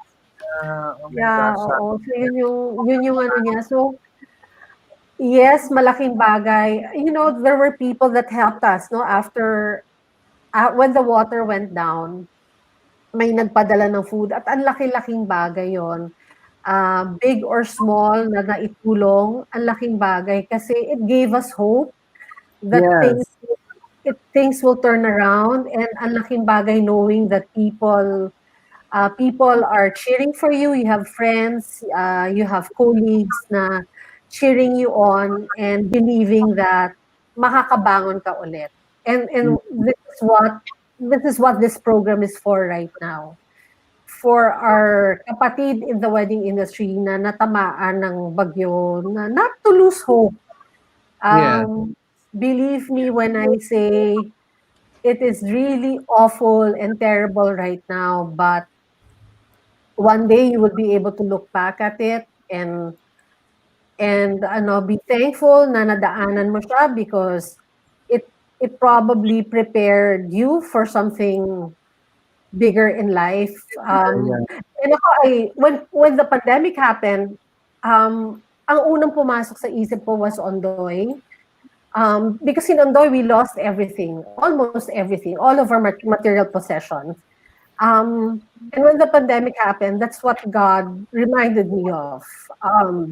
Oh my Yeah, gosh. oo. So yun yung ano niya. So yes, malaking bagay. You know, there were people that helped us, no, after when the water went down, may nagpadala ng food at ang laki-laking bagay yon. Big or small na naitulong, ang laking bagay kasi it gave us hope that Yes. things will turn around, and ang laking bagay knowing that people are cheering for you. You have friends, you have colleagues na cheering you on and believing that makakabangon ka ulit. And this is what this program is for right now. For our kapatid in the wedding industry na natamaan ng bagyo, na not to lose hope. Yes. Believe me when I say it is really awful and terrible right now, but one day you will be able to look back at it and be thankful na nadaanan mo siya because it it probably prepared you for something bigger in life. Yeah. And ako when the pandemic happened, ang unang pumasok sa isip ko was Ondoy. Because in Ondoy, we lost everything, almost everything, all of our material possessions. And when the pandemic happened, that's what God reminded me of.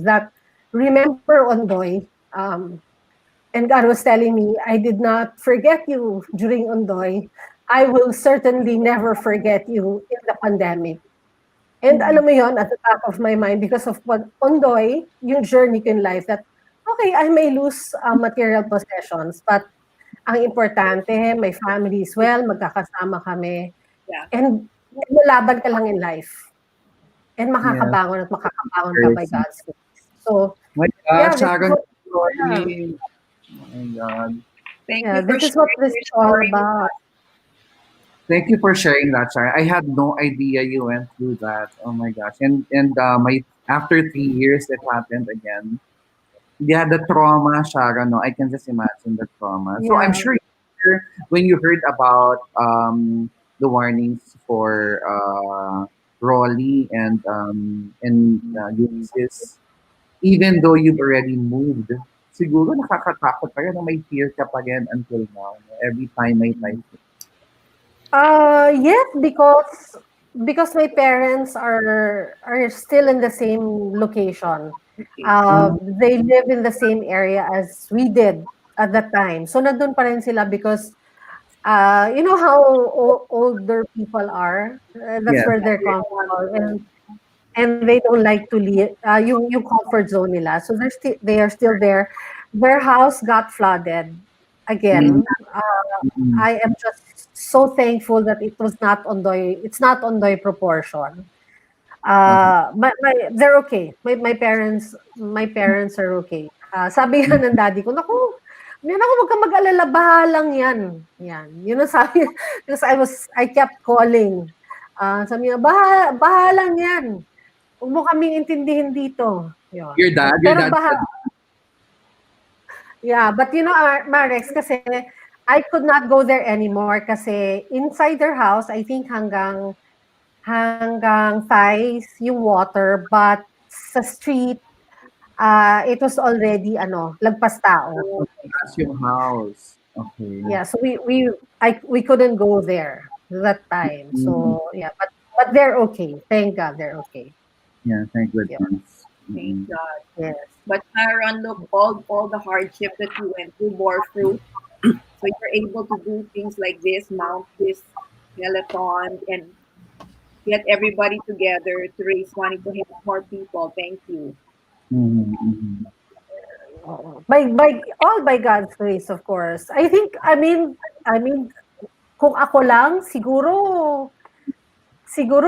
That remember Ondoy. And God was telling me, I did not forget you during Ondoy. I will certainly never forget you in the pandemic. And alam mo yon, at the back of my mind, because of what Ondoy, yung journey ko in life, that, okay, I may lose material possessions, but ang importante, my family is well, magkakasama kami, Yeah. and lalaban ka lang in life. And Yes. makakabangon ka by Yes. God's grace. So, My yeah, God, this is Sharon, what, yeah, story. Oh my God. Thank yeah, you for this is what sharing this your is all story with about. us. Thank you for sharing that, Sharon. I had no idea you went through that. Oh my gosh. And my after 3 years it happened again. Yeah, the trauma, Sharon. No, I can just imagine the trauma. So I'm Yeah. sure when you heard about the warnings for Rolly and Ulysses, even though you've already moved, siguro nakakatakot pa rin na may fear ka pa rin until now. No? Every time may typhoon. Yes, because my parents are still in the same location. Okay. They live in the same area as we did at that time. So nandun pa rin sila because you know how older people are. That's Yes. where they're comfortable, and they don't like to leave yung comfort zone nila. So they are still there. Their house got flooded Mm, again. mm, I am just so thankful that it was not Ondoy. It's not Ondoy proportion. okay. They're okay. My parents are okay. Sabi nga ng daddy ko, naku, wag kang mag-alala, bahalang yan. Yan. Yun ang sabi. Because I kept calling. Sabi niya, bahalang yan. Huwag mo kaming intindihin dito. Yun. Your Pero dad said, yeah, but you know, Marex, kasi I could not go there anymore kasi inside their house, I think hanggang thighs yung water, but sa street, it was already lagpas tao. that's your house. Okay. Yeah, so we couldn't go there that time. Mm, So yeah, but they're okay. Thank God they're okay. yeah, thank Yeah. goodness. Thank Mm, God. Yes. But Sharon, look, all the hardship that you went through bore fruit. So you're able to do things like this, mount this telethon, and get everybody together to raise money to help more people. Thank you. mhm, mhm. Oo. By God's grace, of course. I mean, kung ako lang, siguro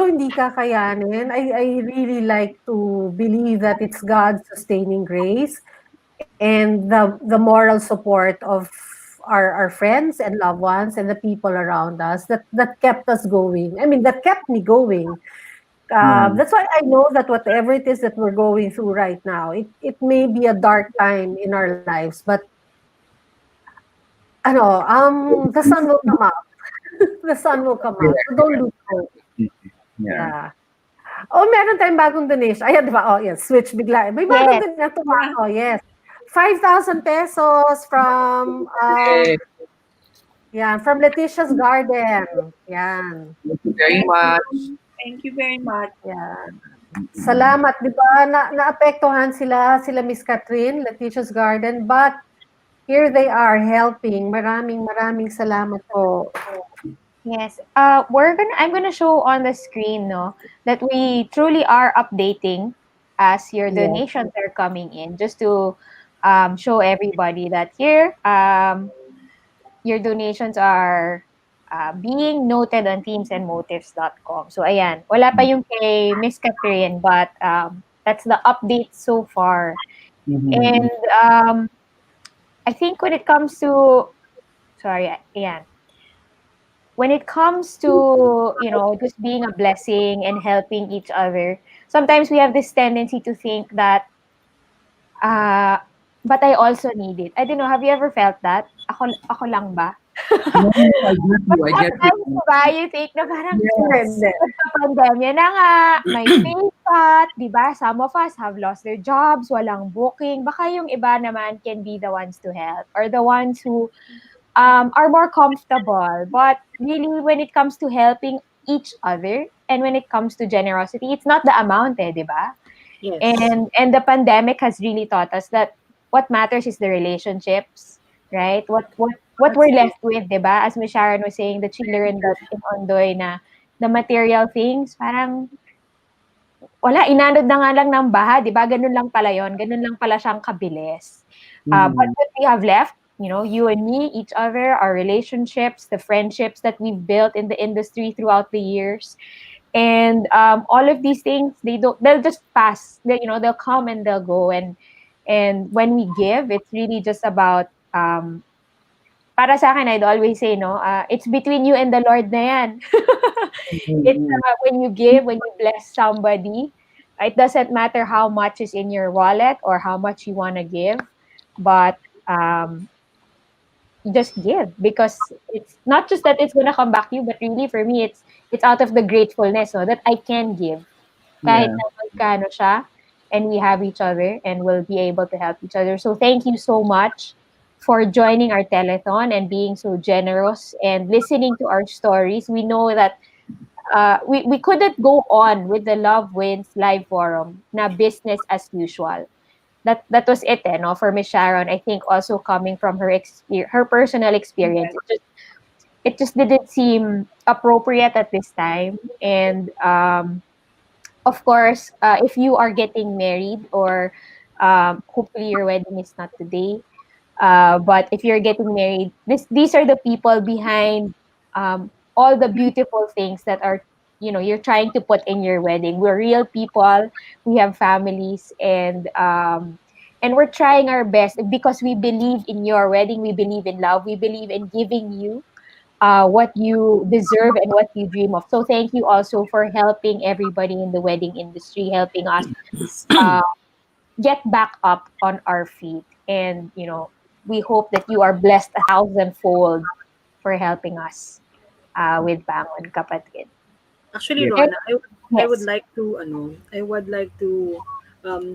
hindi kakayanin. I really like to believe that it's God's sustaining grace and the moral support our friends and loved ones and the people around us that kept us going. I mean, that kept me going. Yeah. That's why I know that whatever it is that we're going through right now, it may be a dark time in our lives, but the sun will come out. The sun will come out. So don't lose hope. Yeah. Yeah. Oh, meron tayong bagong donation. Ayan, di ba? Oh, yes. Switch bigla. May bagong Yes. donation. Natuwa Yeah. ako. Yes. 5,000 pesos from, Hey, yeah, from Letitia's Garden. Yan. thank you very Thank you. much. Thank you very much. Yeah. Mm-mm. Salamat, di ba? Naapektuhan sila Miss Catherine, Letitia's Garden, but here they are helping. Maraming maraming salamat po. Yes. I'm gonna show on the screen, no, that we truly are updating as your Yes. donations are coming in, just to show everybody that here your donations are being noted on teamsandmotives.com. So ayan, wala pa yung kay Miss Catherine, but that's the update so far. Mhm. And I think when it comes to, sorry, ayan, when it comes to, just being a blessing and helping each other, sometimes we have this tendency to think that, uh, but I also need it. I don't know, have you ever felt that? Ako lang ba? Yes, I get you. I get Sometimes, you. diba, you think na parang, Hindi. nagka-pandemya na nga, may pay cut, 'di ba? Some of us have lost their jobs, walang booking. Baka yung iba naman can be the ones to help, or the ones who are more comfortable. But really, when it comes to helping each other and when it comes to generosity, it's not the amount, 'di ba? Yes. And the pandemic has really taught us that what matters is the relationships, right? What That's we're true. left with, 'di ba? As Miss Sharon was saying, that she learned that in Ondoy, na the material things, parang wala, inanod na nga lang ng baha, 'di ba? Ganun lang pala 'yon, ganun lang pala siyang kabilis. But Mhm. what we have left, you and me, each other, our relationships, the friendships that we've built in the industry throughout the years, and all of these things, they'll just pass. They'll come and they'll go, and when we give, it's really just about, para sa akin, I'd always say, no, it's between you and the Lord na yan. It's Mhm. when you give, when you bless somebody, it doesn't matter how much is in your wallet or how much you want to give, but you just give, because it's not just that it's gonna come back to you, but really for me, it's out of the gratefulness, no, that I can give kahit Yeah. na magkano siya, and we have each other and we'll be able to help each other. So thank you so much for joining our telethon and being so generous and listening to our stories. We know that we couldn't go on with the Love Wins live forum na business as usual. That was it, no, for Miss Sharon. I think also coming from her personal experience, Yes. it just didn't seem appropriate at this time. And of course, if you are getting married, or hopefully your wedding is not today, but if you're getting married, these are the people behind all the beautiful things that are, you're trying to put in your wedding. We're real people. We have families, and we're trying our best because we believe in your wedding. We believe in love. We believe in giving you what you deserve and what you dream of. So thank you also for helping everybody in the wedding industry, helping us uh, get back up on our feet. And we hope that you are blessed a thousandfold for helping us with Bangon, Kapatid. Actually, Yeah. And Rona, I would yes, like to I would like to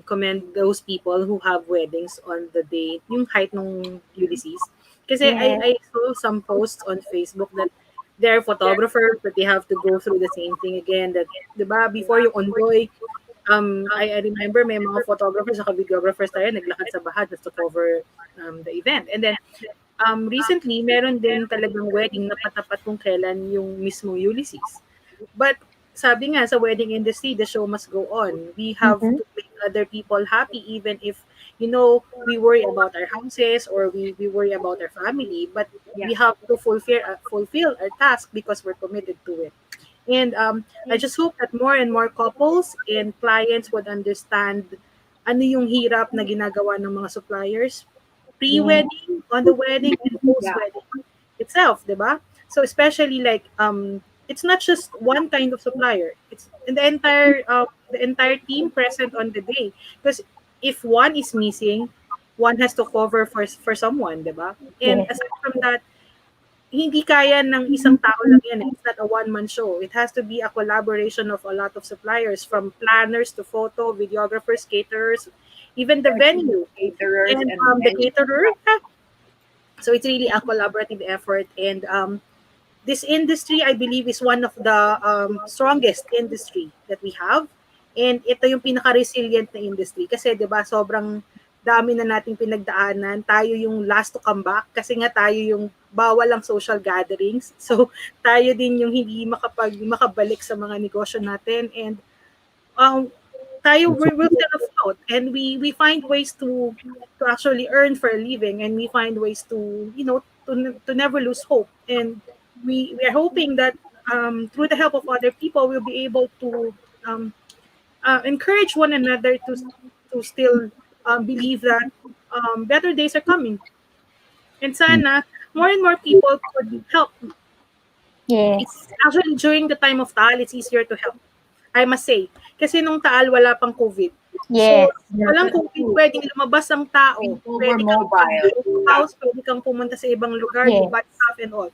commend those people who have weddings on the day, yung height nung Ulysses. Kasi yes, I saw some posts on Facebook that there are photographers that they have to go through the same thing again. That, di ba, before yung Ondoy, I remember may mga photographers at videographers tayo naglakad sa baha just to cover the event. And then recently, meron din talagang wedding na katapat kung kailan yung mismo Ulysses. But sabi nga sa wedding industry, the show must go on. We have mm-hmm, to make other people happy even if, we worry about our houses or we worry about our family. But Yeah. we have to fulfill our task because we're committed to it. And I just hope that more and more couples and clients would understand ano yung hirap na ginagawa ng mga suppliers pre-wedding, on the wedding, and Yeah. post-wedding itself, diba? So especially like it's not just one kind of supplier. It's in the entire team present on the day. Because if one is missing, one has to cover for someone, diba? And Yes. aside from that, hindi kaya ng isang tao lang yan. It's not a one-man show. It has to be a collaboration of a lot of suppliers, from planners to photo, videographers, caterers, even the venue Caterers and and the many. caterer. So it's really a collaborative effort. And this industry, I believe, is one of the strongest industry that we have. And ito yung pinaka-resilient na industry. Kasi 'di ba sobrang dami na nating pinagdaanan. Tayo yung last to come back kasi nga tayo yung bawal ang social gatherings. So tayo din yung hindi makabalik sa mga negosyo natin. And um, tayo we're still afloat, and we find ways to actually earn for a living, and we find ways to to never lose hope. And we are hoping that through the help of other people we'll be able to encourage one another to still believe that better days are coming, and sana more and more people could help. It's Yes. actually during the time of Taal, it's easier to help, I must say. Kasi nung Taal, wala pang COVID. So, Yes. walang COVID, pwedeng lumabas ang tao. Over Pwede kang mobile. house, pwede kang pumunta sa ibang lugar, Yes. buy stuff and all.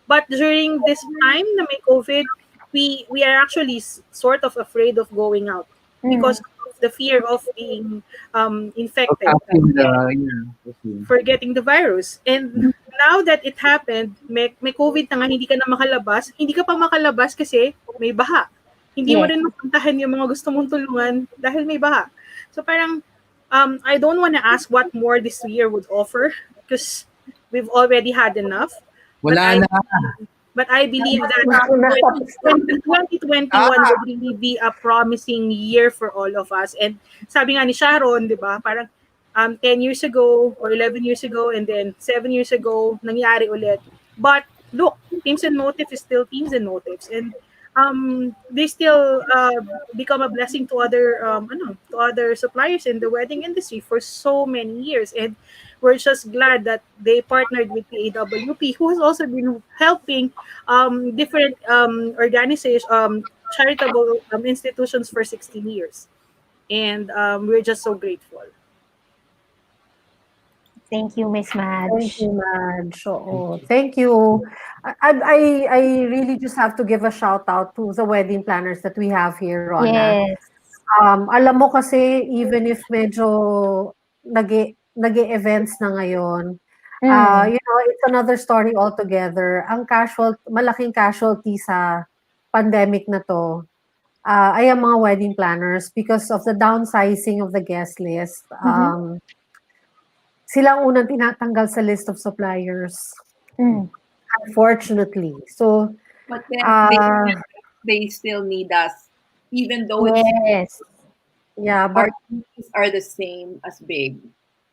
But during this time na may COVID, we are actually sort of afraid of going out Mm. because of the fear of being So, infected, passing the, yeah, okay. for getting the virus. And now that it happened, may COVID na nga, hindi ka na makalabas. Hindi ka pa makalabas kasi may baha. Hindi mo Yes. rin mapuntahan yung mga gusto mong tulungan dahil may baha. So parang, I don't want to ask what more this year would offer because we've already had enough. But Wala na. I believe that Tapos 2021 would really be a promising year for all of us. And sabi nga ni Sharon, di ba, parang 10 years ago or 11 years ago and then 7 years ago, nangyari ulit. But look, Teams and Motifs is still Teams and Motifs. And they still become a blessing to other suppliers in the wedding industry for so many years. And we're just glad that they partnered with PAWP, who has also been helping different organizations, charitable institutions for 16 years. And we're just so grateful. Thank you, Miss Thank Madge. you, Madge. Oo. Thank you. I really just have to give a shout out to the wedding planners that we have here, Rona. Yes. Alam mo kasi even if medyo nag-e-events na ngayon, Mm. it's another story altogether. Malaking casualty sa pandemic na to, ay ang mga wedding planners because of the downsizing of the guest list. Mhm. Sila ang unang tinatanggal sa list of suppliers, Mm. unfortunately. So, But then uh, they still need us, even though Yes. yeah, our but teams are the same as big.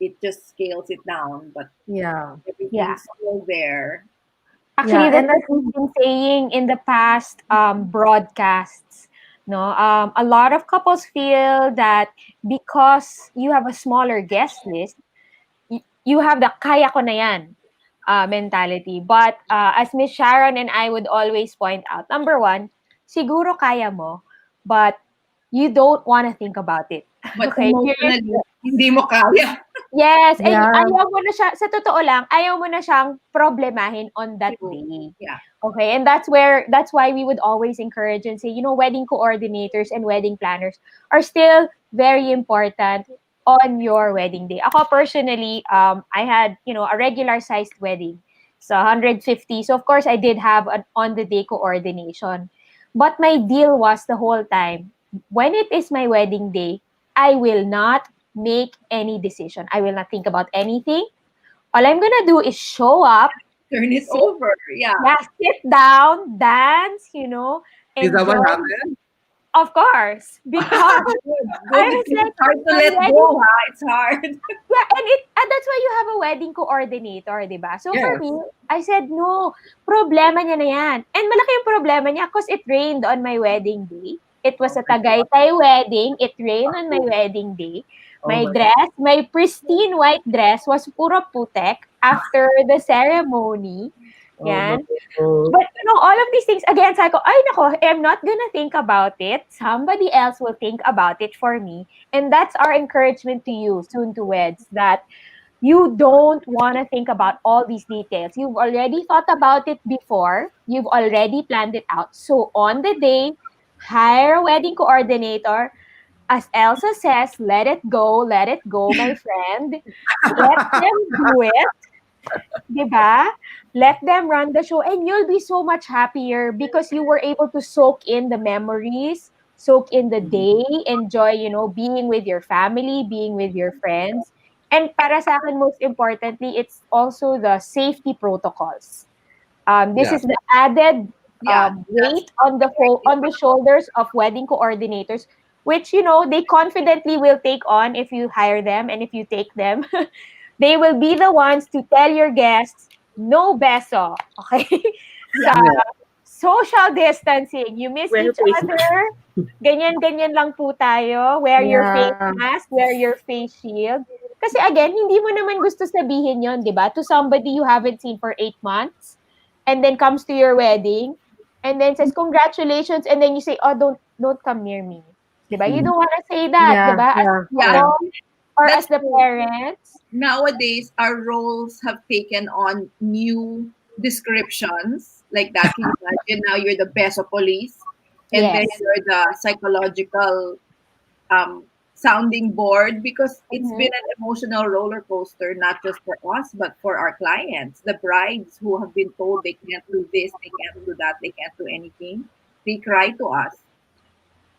It just scales it down, but yeah. Yeah. everything's still there. Actually, Yeah, that's and I what we've been saying in the past broadcasts. No, a lot of couples feel that because you have a smaller guest list, you have the kaya ko na yan mentality. But as Miss Sharon and I would always point out, number one, siguro kaya mo, but you don't want to think about it. But Okay? emotionally, hindi mo kaya. Yes, and yeah, ayaw mo na siya, sa totoo lang, ayaw mo na siyang problemahin on that True. day. Yeah. Okay, and that's why we would always encourage and say, wedding coordinators and wedding planners are still very important on your wedding day. Ako personally, I had, a regular sized wedding. So 150. So of course I did have an on the day coordination. But my deal was the whole time, when it is my wedding day, I will not make any decision. I will not think about anything. All I'm gonna do is show up, Turn it sit, over. Yeah. yeah, sit down, dance, Is that what enjoy. happened? Of course, because Good. I Good. was Because like, it's hard to my let wedding, go, ha? It's hard. yeah, and that's why you have a wedding coordinator, di ba? So for Yes. me, I said, no, problema niya na yan. And malaki yung problema niya because it rained on my wedding day. It was a Tagaytay wedding. It rained on my wedding day. Oh my. My pristine white dress was puro putek after the ceremony. Oh no. Yan. But all of these things, again, sabi ko, ay nako, I'm not gonna think about it. Somebody else will think about it for me. And that's our encouragement to you, soon to weds, that you don't want to think about all these details. You've already thought about it before. You've already planned it out. So on the day, hire a wedding coordinator. As Elsa says, let it go, my friend. Let them do it. 'Di ba? Let them run the show and you'll be so much happier because you were able to soak in the memories, soak in the day, enjoy, being with your family, being with your friends. And para sa akin, most importantly, it's also the safety protocols. This Yeah. is the added Yeah, that's weight on on the shoulders of wedding coordinators, which they confidently will take on if you hire them and if you take them. They will be the ones to tell your guests, no beso, okay? Sa Yeah. social distancing, you miss Wear each face other, mask. ganyan-ganyan lang po tayo. Wear your face Yeah. mask, wear your face shield. Kasi again, hindi mo naman gusto sabihin yon, di ba? To somebody you haven't seen for 8 months, and then comes to your wedding, and then says, congratulations, and then you say, oh, don't come near me. Di ba? You Mhm. don't want to say that, di Yeah. ba? As Yeah. a yeah, Yeah. mom, or that's as the true. parents. Nowadays our roles have taken on new descriptions like that. Can you imagine now you're the beso police and then Yes. you're the psychological um, sounding board because it's Mhm. been an emotional roller coaster, not just for us, but for our clients. The brides who have been told they can't do this, they can't do that, they can't do anything, they cry to us.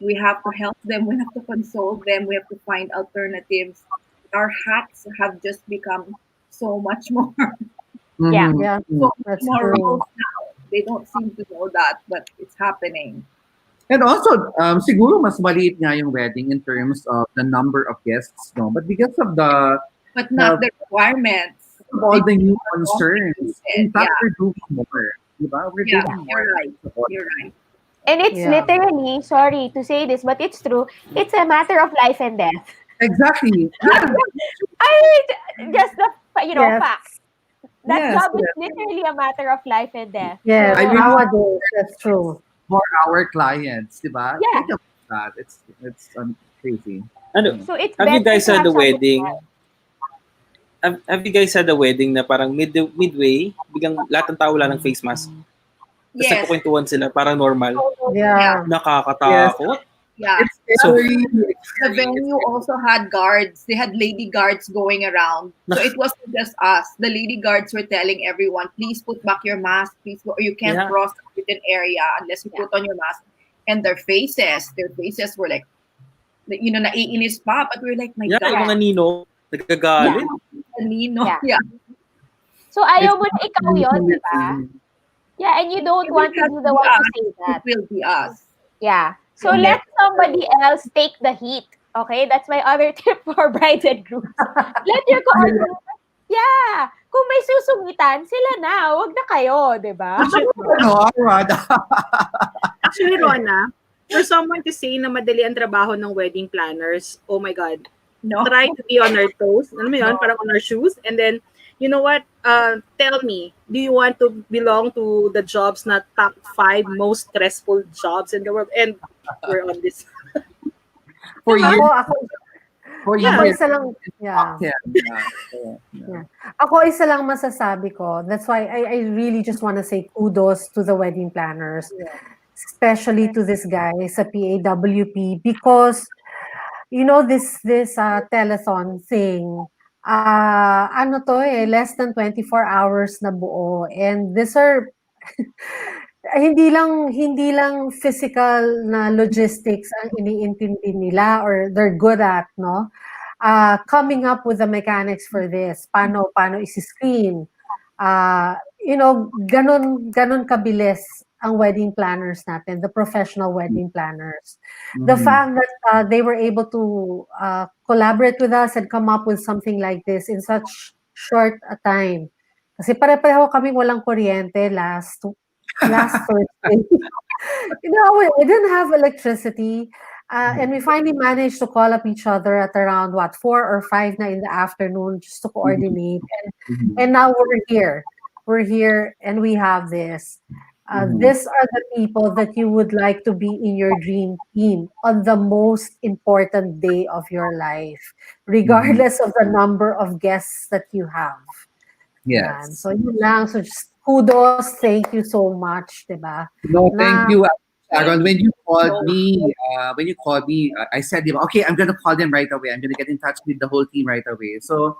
We have to help them, we have to console them, we have to find alternatives. Our hats have just become so much more, Yeah. Mhm. Yeah. so Mhm. much That's more true. roles now. They don't seem to know that, but it's happening. And also, siguro mas maliit nga yung wedding in terms of the number of guests, no? But because of But not the the requirements. of all It's the new more concerns, in complicated. fact, Yeah, we're doing more. Diba? We're yeah, doing you're more. right. You're right. And it's Yeah. literally, sorry to say this, but it's true. It's a matter of life and death. Exactly. Just the Yes. facts. That Yes, job is yes. literally a matter of life and death. Yes. I So really Nowadays, that's true. for our clients, diba? Think yeah. about that. It's crazy. Ano, Yeah. So it's have you better guys to had have a something wedding? else. Have you guys had a wedding na parang midway, biglang lahat ng tao wala ng face mask? Tapos Yes, nagkukwentuhan sila, parang normal. yeah, Yeah. Yes. Nakakatakot. yeah. It's So, scary. It's The scary. venue also had guards. They had lady guards going around. So it wasn't just us. The lady guards were telling everyone, please put back your mask, please, or you can't yeah. cross a certain area unless you Yeah. put on your mask. And their faces were like, naiinis pa. But we were like, my Yeah, yung God, mga ninong, Yeah. nagagalit. Nino. Yeah. Yeah. So It's ayaw mo na ikaw yon, di ba? really. Yeah, and you don't If it want to has be to the be one to us, say it that. will be us. Yeah. So And then, let somebody else take the heat. Okay? That's my other tip for brides and grooms. Let your coordinator. Yeah. Kung may susungitan, sila na. Huwag na kayo, di ba? Ano, Rada? Actually, Rona, for someone to say na madali ang trabaho ng wedding planners, oh my God, no. try to be on our toes. Alam mo yun? Parang on our shoes. And then, you know what? Tell me, do you want to belong to the jobs na top 5 most stressful jobs in the world? And we're on this. For Diba? years, Ako, for Yeah. ako years, isa lang, top yeah. 10. Yeah. Yeah. Yeah. Ako isa lang masasabi ko. That's why I really just want to say kudos to the wedding planners, especially to this guy sa PAWP because this telethon thing. Ano to less than 24 hours na buo and these are hindi lang physical na logistics ang iniintindi nila or they're good at, no? Coming up with the mechanics for this. Paano isi-screen. Ganon kabilis ang wedding planners natin, the professional wedding planners. The Mhm. fact that they were able to collaborate with us and come up with something like this in such short a time. Kasi pare-pareho kaming walang kuryente last Thursday. We didn't have electricity. And we finally managed to call up each other at around what 4 or 5 na in the afternoon just to Mhm. coordinate. And Mhm. now we're here. We're here, and we have this. Mhm. These are the people that you would like to be in your dream team on the most important day of your life, Mhm. regardless of the number of guests that you have. Yan. Yes. So yun lang. So just kudos. Thank you so much, diba? No, thank Na, you, Thank Sharon. you so When you called me, I said, okay, I'm gonna call them right away. I'm gonna get in touch with the whole team right away. So,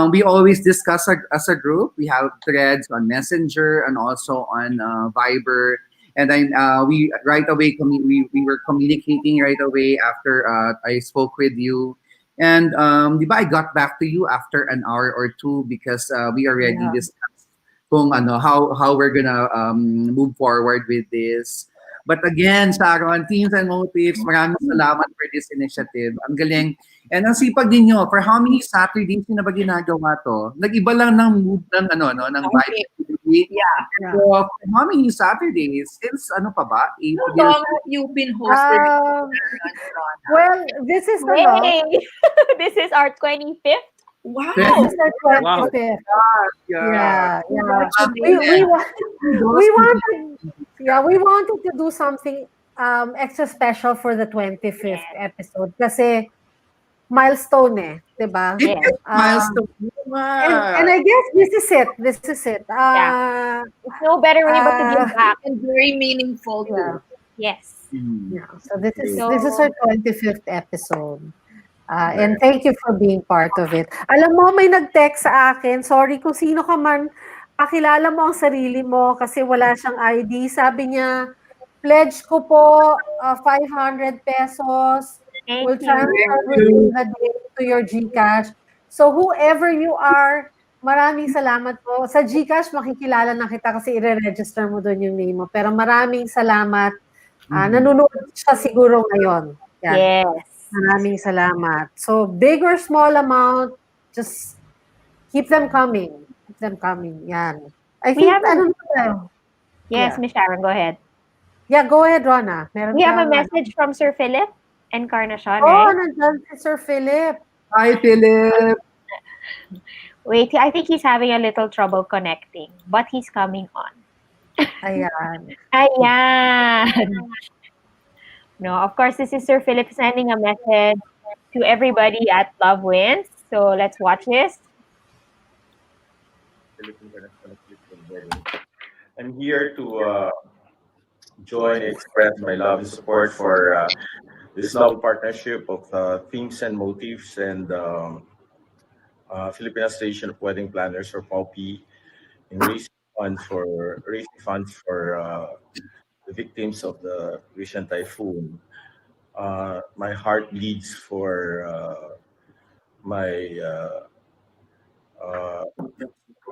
we always discuss as a group. We have threads on Messenger and also on Viber. And then we right away we were communicating right away after I spoke with you. And di ba I got back to you after an hour or two because we already yeah. discussed kung ano how we're gonna move forward with this. But again, Sharon, Teams and Motives, maraming salamat for this initiative. Ang galing. And ang sipag ninyo, for how many Saturdays nyo na ba ginagawa to? Nag-iba lang ng mood ng ng vibe. much. Yeah. Yeah. So, for how many Saturdays? Since ano pa ba? How April. long have you been hosting Um, Rona? well, this is the long. Hey, this is our 25th. This Wow. is our Wow. 25th. Yeah. Yeah, yeah. We Congratulations. we wanted, yeah, we wanted to do something extra special for the 25th Yes. episode kasi milestone eh, 'di ba? It Yes. is Uh, milestone. and I guess this is it. This is it. Yeah. No better way but to Uh, give back. And very meaningful yeah. too. Yes. Mm. Yeah. So this is So our 25th episode. And Right. thank you for being part of it. Alam mo, may nag-text sa akin. Sorry kung sino ka man. Pakilala mo ang sarili mo kasi wala siyang ID. Sabi niya, pledge ko po 500 pesos. thank Will you. transfer within the day to your GCash. So whoever you are, maraming salamat po. Sa GCash, makikilala na kita kasi i-register mo doon yung name mo. Pero maraming salamat. Mhm. Nanonood siya siguro ngayon. Yan. Yes. Maraming salamat. So, big or small amount, just keep them coming. Keep them coming. Yan. I We think, have a ano na tayo? yes, Yeah. Miss Sharon, go ahead. Yeah, go ahead, Rona. Meron We have a kang, message from Sir Philip Encarnacion, oh, right? nandyan si Sir Philip. Hi, Philip. Wait, I think he's having a little trouble connecting, but he's coming on. Ayan. Ayan. No, of course, this is Sir Philip sending a message to everybody at Love Wins. So let's watch this. I'm here to join and express my love and support for this novel partnership of Themes and Motifs and Philippine Association of Wedding Planners or POPI in raising funds for the victims of the recent typhoon. My heart bleeds for my uh,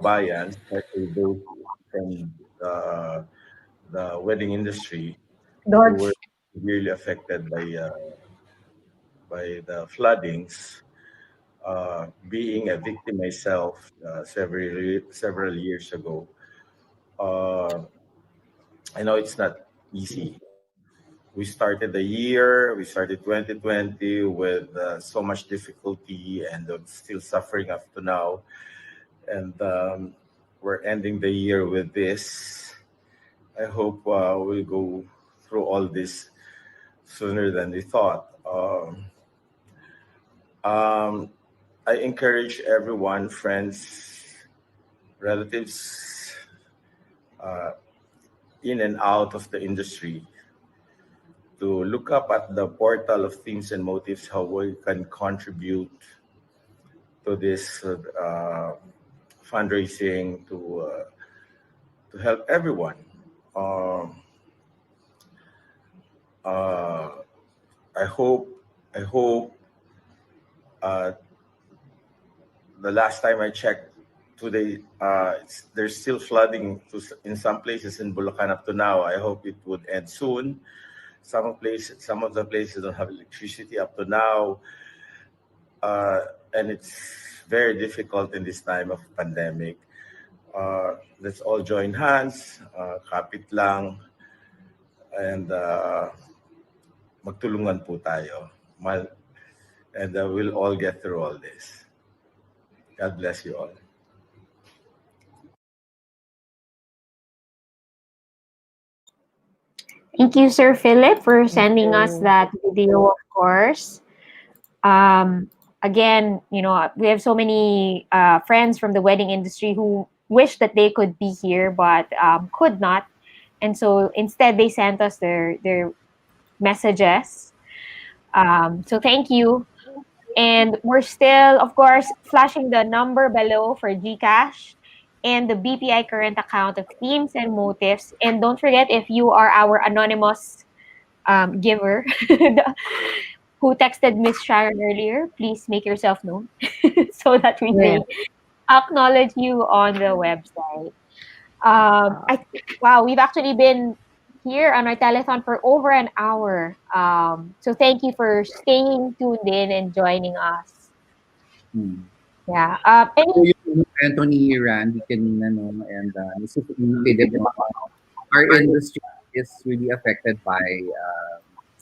bayans, especially those from the wedding industry who were Dodge. severely affected by the floodings. Being a victim myself several years ago, uh, I know it's not easy. We started 2020 with so much difficulty and still suffering up to now. And we're ending the year with this. I hope we'll go through all this sooner than we thought. Um, I encourage everyone, friends, relatives, uh, in and out of the industry to look up at the portal of Themes and Motives, how we can contribute to this fundraising to help everyone. Um, uh, I hope I hope uh, the last time I checked today, there's still flooding in some places in Bulacan up to now. I hope it would end soon. Some of the places don't have electricity up to now, uh, and it's very difficult in this time of pandemic. Let's all join hands, kapit lang, and magtulungan po tayo. And we'll all get through all this. God bless you all. Thank you, Sir Philip, for Thank sending us you. that video, of course. Um, Again, we have so many friends from the wedding industry who wish that they could be here but could not. And so instead, they sent us their messages. So thank you. And we're still, of course, flashing the number below for GCash and the BPI current account of Teams and Motifs. And don't forget, if you are our anonymous giver who texted Miss Sharon earlier, please make yourself known so that we Yes. may acknowledge you on the website. Uh, Wow, we've actually been here on our telethon for over an hour. So thank you for staying tuned in and joining us. Hmm. Yeah. So Any yung Anthony Randy kanina, no, and Mrs. Philip, no, our industry is really affected by,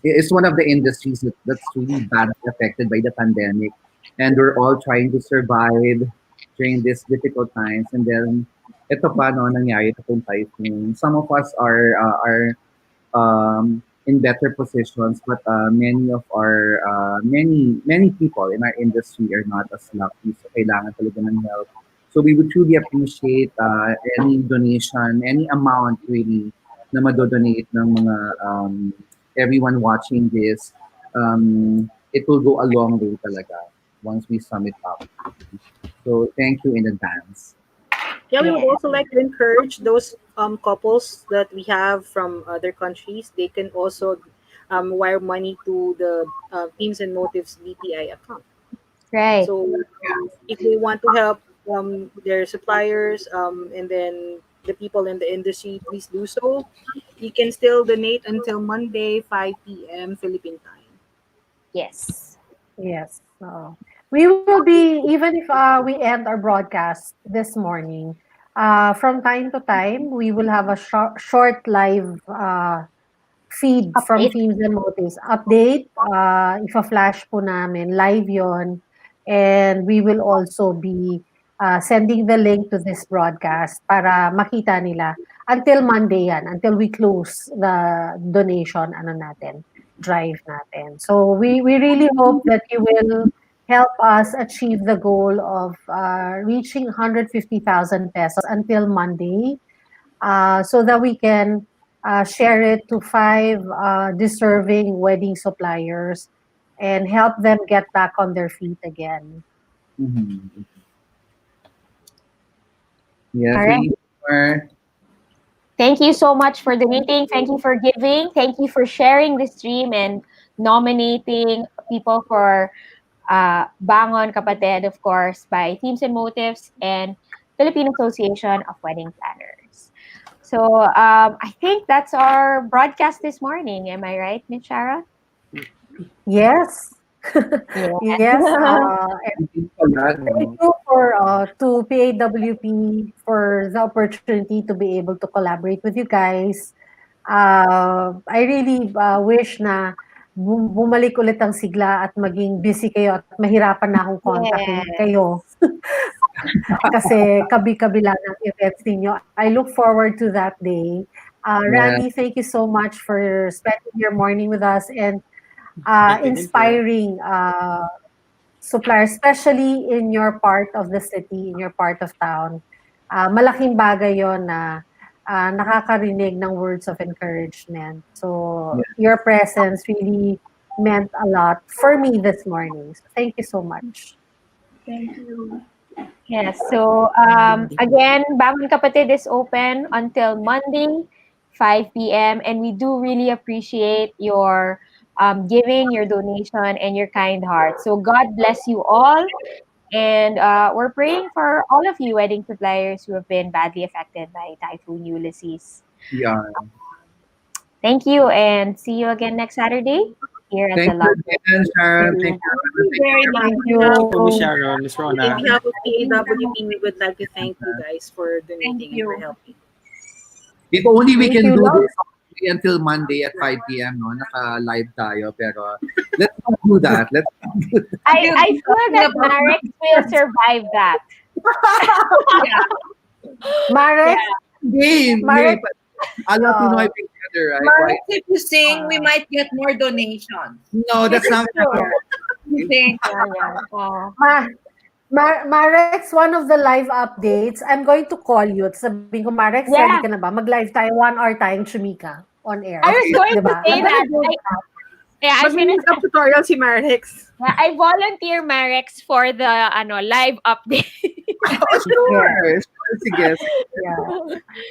it's one of the industries that's really badly affected by the pandemic. And we're all trying to survive during these difficult times. And then, ito pa, no, nangyari itong typhoon. Some of us are in better positions, but many people in our industry are not as lucky. So kailangan talaga ng help. So we would truly appreciate any donation, any amount really na madodonate ng mga everyone watching this. It will go a long way talaga once we sum it up. So thank you in advance. Yeah, we would yeah, also like to encourage those couples that we have from other countries. They can also wire money to the Teams and Motives BPI account. right. So if they want to help their suppliers and then the people in the industry, please do so. You can still donate until Monday, 5 p.m. Philippine time. Yes. yes. We will be, even if we end our broadcast this morning, from time to time, we will have a short live feed from Update. Teams and Motives. Update, ifa-flash po namin, live yon. And we will also be sending the link to this broadcast para makita nila. Until Monday yan, until we close the donation, drive natin. So we really hope that you will help us achieve the goal of reaching 150,000 pesos until Monday, so that we can share it to five deserving wedding suppliers and help them get back on their feet again. Mhm. Yes, All right. we are. Thank you so much for donating. Thank you for giving. Thank you for sharing this stream and nominating people for Bangon, Kapatid, of course, by Teams and Motives and Philippine Association of Wedding Planners. So I think that's our broadcast this morning. Am I right, Miss Shara? Yes. Yeah. Yes. Thank you a lot, Thank no? you for to PAWP for the opportunity to be able to collaborate with you guys. I really wish na bumalik ulit ang sigla at maging busy kayo at mahirapan na akong kontakin Yeah. kayo kasi kabi-kabila ng events ninyo. I look forward to that day. Yeah. Randy, thank you so much for spending your morning with us and Thank you, thank you. inspiring suppliers, especially in your part of the city, in your part of town. Malaking bagay yon na nakakarinig ng words of encouragement. So Yeah. your presence really meant a lot for me this morning. So thank you so much. Thank you. Yes. So again, Bangon Kapatid is open until Monday, 5 p.m. And we do really appreciate your giving, your donation, and your kind heart. So God bless you all. And we're praying for all of you wedding suppliers who have been badly affected by Typhoon Ulysses. Yeah. Thank you and see you again next Saturday here at the Thank you Love. again, Thank Sharon. Thank you. you, Thank Rona. you Thank very you, much. Thank Thank you, Miss you. Sharon, Miss In Rona. behalf of PAWP, we would like to thank you guys for Thank donating and for you. helping. If only we Thank can you. do Love. this until Monday at 5 p.m. no, naka-live tayo. Pero let's not do that. Let's not do that. I feel that Marex will survive that. Marek, Game. Marek, Alam Pinoy uh, together, right? Mark, if you sing, we might get more donations. No, that's not gonna Sure. You think? Yeah. Marex, one of the live updates, I'm going to call you. Sabihin ko, Marex, ready ka Yeah. na ba? Mag-live tayo 1 hour tayong chumika on air. I was going to Diba? say that. I was gonna Mag-makeup tutorial si Marix. I volunteer Marex for the live update. Oh, sure. Sige. Yeah.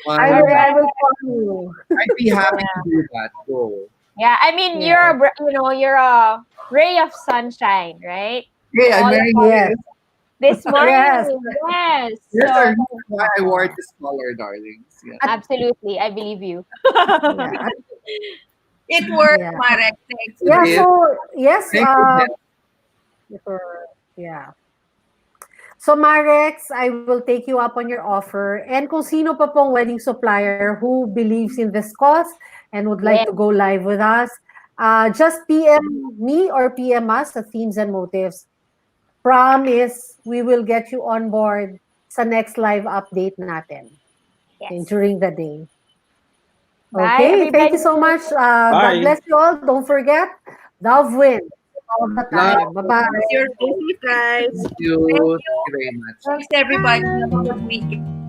Why I will call you. I'd be happy to do that. Go. Yeah, I mean Yeah. you're a ray of sunshine, right? Hey, I'm All very of us Yes. this morning. Yes. Yes. There's So a reason why I wore this color, darlings. Yeah. absolutely, I believe you. Yeah. It works, Yeah. Marek. Thanks. Yeah, Yes. so, yes, Thank you, Jeff. yeah. So, Marex, I will take you up on your offer. And kung sino pa pong wedding supplier who believes in this cause and would like Yes. to go live with us, just PM me or PM us at Themes and Motives. Promise, we will get you on board sa next live update natin Yes. during the day. Bye, Okay, thank you everybody. so much. God Bye. bless you all. Don't forget, love wins all the Love. time. Bye-bye. Your Thank you, guys. Thank you. Thank Thank you. you very much. Thanks, everybody. Have a good weekend.